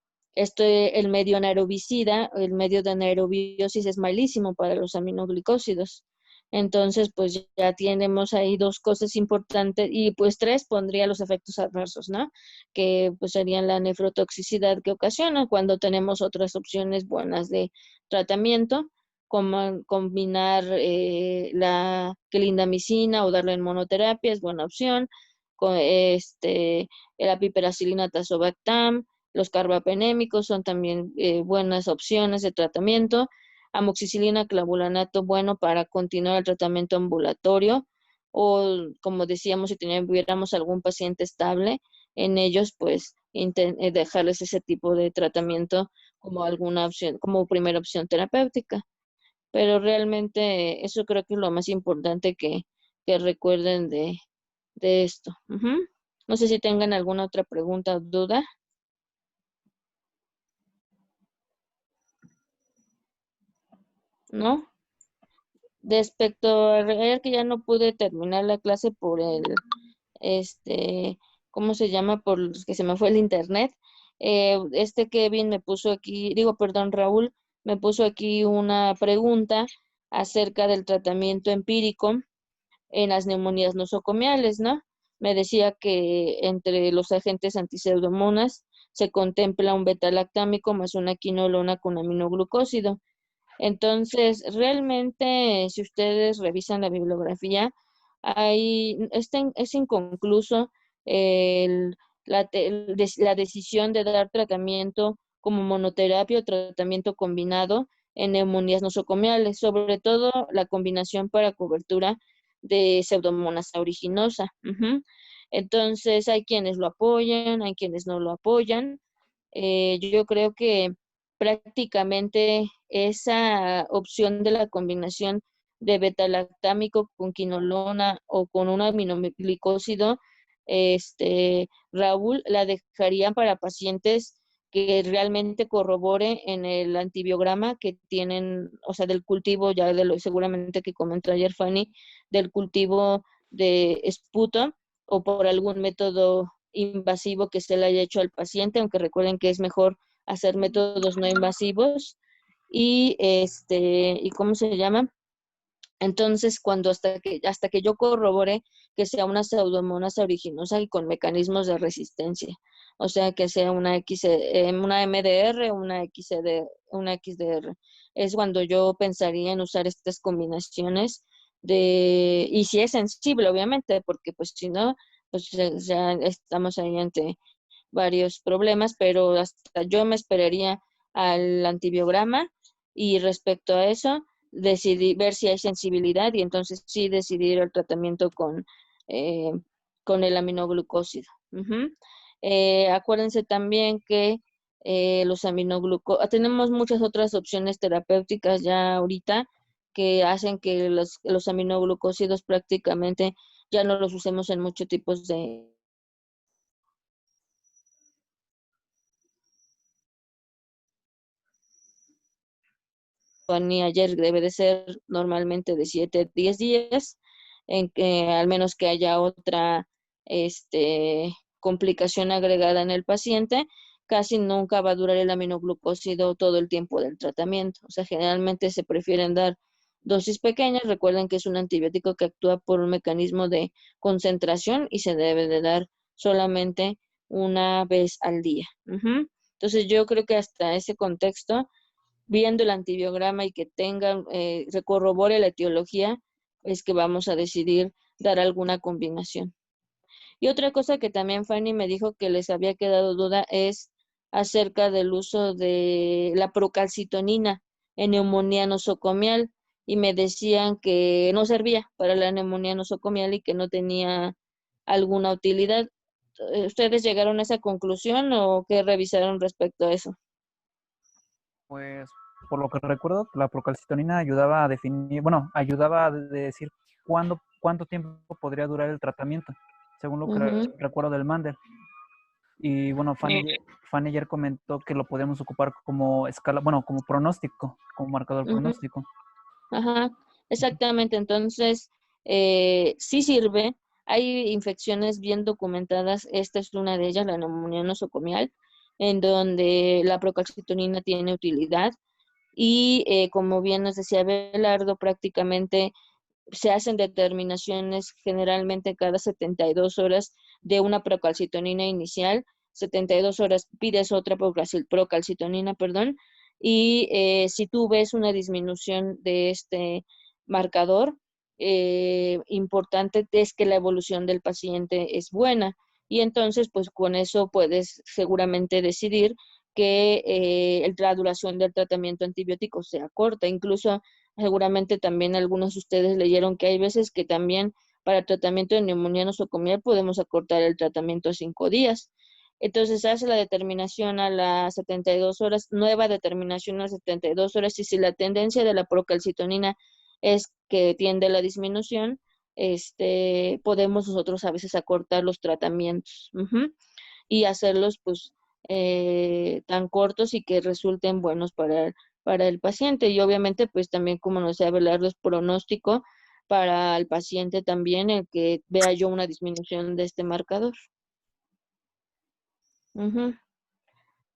medio anaerobicida, el medio de anaerobiosis es malísimo para los aminoglicósidos. Entonces, pues ya tenemos ahí dos cosas importantes y pues tres pondría los efectos adversos, ¿no? Que pues serían la nefrotoxicidad que ocasiona cuando tenemos otras opciones buenas de tratamiento, como combinar la clindamicina o darle en monoterapia es buena opción, con la piperacilina tazobactam, los carbapenémicos son también buenas opciones de tratamiento. Amoxicilina, clavulanato, bueno para continuar el tratamiento ambulatorio, o como decíamos, si tuviéramos algún paciente estable, en ellos pues dejarles ese tipo de tratamiento como alguna opción, como primera opción terapéutica. Pero realmente eso creo que es lo más importante que recuerden de esto. No sé si tengan alguna otra pregunta o duda. ¿No? Respecto a ver que ya no pude terminar la clase por ¿cómo se llama? Por que se me fue el internet. Kevin me puso aquí, Raúl me puso aquí una pregunta acerca del tratamiento empírico en las neumonías nosocomiales, ¿no? Me decía que entre los agentes antiseudomonas se contempla un beta-lactámico más una quinolona con aminoglucósido. Entonces, realmente, si ustedes revisan la bibliografía, es inconcluso la decisión de dar tratamiento como monoterapia o tratamiento combinado en neumonías nosocomiales, sobre todo la combinación para cobertura de Pseudomonas aeruginosa. Entonces, hay quienes lo apoyan, hay quienes no lo apoyan. Yo creo que prácticamente esa opción de la combinación de beta-lactámico con quinolona o con un aminoglicósido, Raúl, la dejaría para pacientes que realmente corrobore en el antibiograma que tienen, o sea, del cultivo, ya seguramente que comentó ayer Fanny, del cultivo de esputo o por algún método invasivo que se le haya hecho al paciente, aunque recuerden que es mejor hacer métodos no invasivos. ¿Y cómo se llama? Entonces, hasta que yo corrobore que sea una pseudomonas aeruginosa y con mecanismos de resistencia, o sea, que sea una MDR o una XDR, es cuando yo pensaría en usar estas combinaciones y si es sensible, obviamente, porque pues si no, pues ya estamos ahí ante varios problemas, pero hasta yo me esperaría al antibiograma y respecto a eso, ver si hay sensibilidad y entonces sí decidir el tratamiento con el aminoglucósido. Acuérdense también que los tenemos muchas otras opciones terapéuticas ya ahorita que hacen que los aminoglucósidos prácticamente ya no los usemos en muchos tipos de ni ayer debe de ser normalmente de 7 a 10 días, en que al menos que haya otra complicación agregada en el paciente, casi nunca va a durar el aminoglucósido todo el tiempo del tratamiento. O sea, generalmente se prefieren dar dosis pequeñas. Recuerden que es un antibiótico que actúa por un mecanismo de concentración y se debe de dar solamente una vez al día. Entonces yo creo que hasta ese contexto viendo el antibiograma y que tengan, se corrobore la etiología, es que vamos a decidir dar alguna combinación. Y otra cosa que también Fanny me dijo que les había quedado duda es acerca del uso de la procalcitonina en neumonía nosocomial, y me decían que no servía para la neumonía nosocomial y que no tenía alguna utilidad. ¿Ustedes llegaron a esa conclusión o qué revisaron respecto a eso?
Pues por lo que recuerdo, la procalcitonina ayudaba a definir, bueno, ayudaba a decir cuánto tiempo podría durar el tratamiento, según lo que recuerdo del Mandel. Y bueno, Fanny ayer comentó que lo podemos ocupar como escala, bueno, como pronóstico, como marcador pronóstico.
Ajá, exactamente. Entonces, sí sirve. Hay infecciones bien documentadas. Esta es una de ellas, la neumonía nosocomial, en donde la procalcitonina tiene utilidad. Y como bien nos decía Belardo, prácticamente se hacen determinaciones generalmente cada 72 horas de una procalcitonina inicial. 72 horas pides otra procalcitonina, perdón, y si tú ves una disminución de este marcador, importante es que la evolución del paciente es buena, y entonces pues con eso puedes seguramente decidir que la duración del tratamiento antibiótico sea corta. Incluso seguramente también algunos de ustedes leyeron que hay veces que también para el tratamiento de neumonía nosocomial podemos acortar el tratamiento a 5 días. Entonces hace la determinación a las 72 horas, nueva determinación a las 72 horas, y si la tendencia de la procalcitonina es que tiende a la disminución, podemos nosotros a veces acortar los tratamientos y hacerlos pues tan cortos y que resulten buenos para el paciente. Y obviamente pues también, como nos decía Belardo, es pronóstico para el paciente también el que vea yo una disminución de este marcador.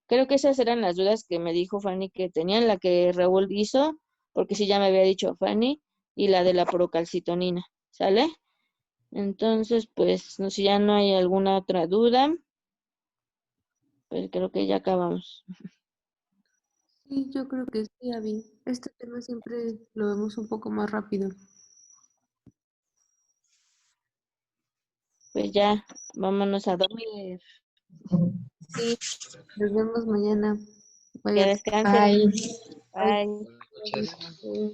Creo que esas eran las dudas que me dijo Fanny que tenían, la que Raúl hizo, porque sí ya me había dicho Fanny, y la de la procalcitonina, ¿sale? Entonces, pues, no, si ya no hay alguna otra duda, pues creo que ya acabamos.
Sí, yo creo que sí, Abby. Este tema siempre lo vemos un poco más rápido.
Pues ya, vámonos a dormir.
Sí, nos vemos mañana.
Que
Vaya.
descansen.
Bye.
Bye.
Buenas noches.
Bye.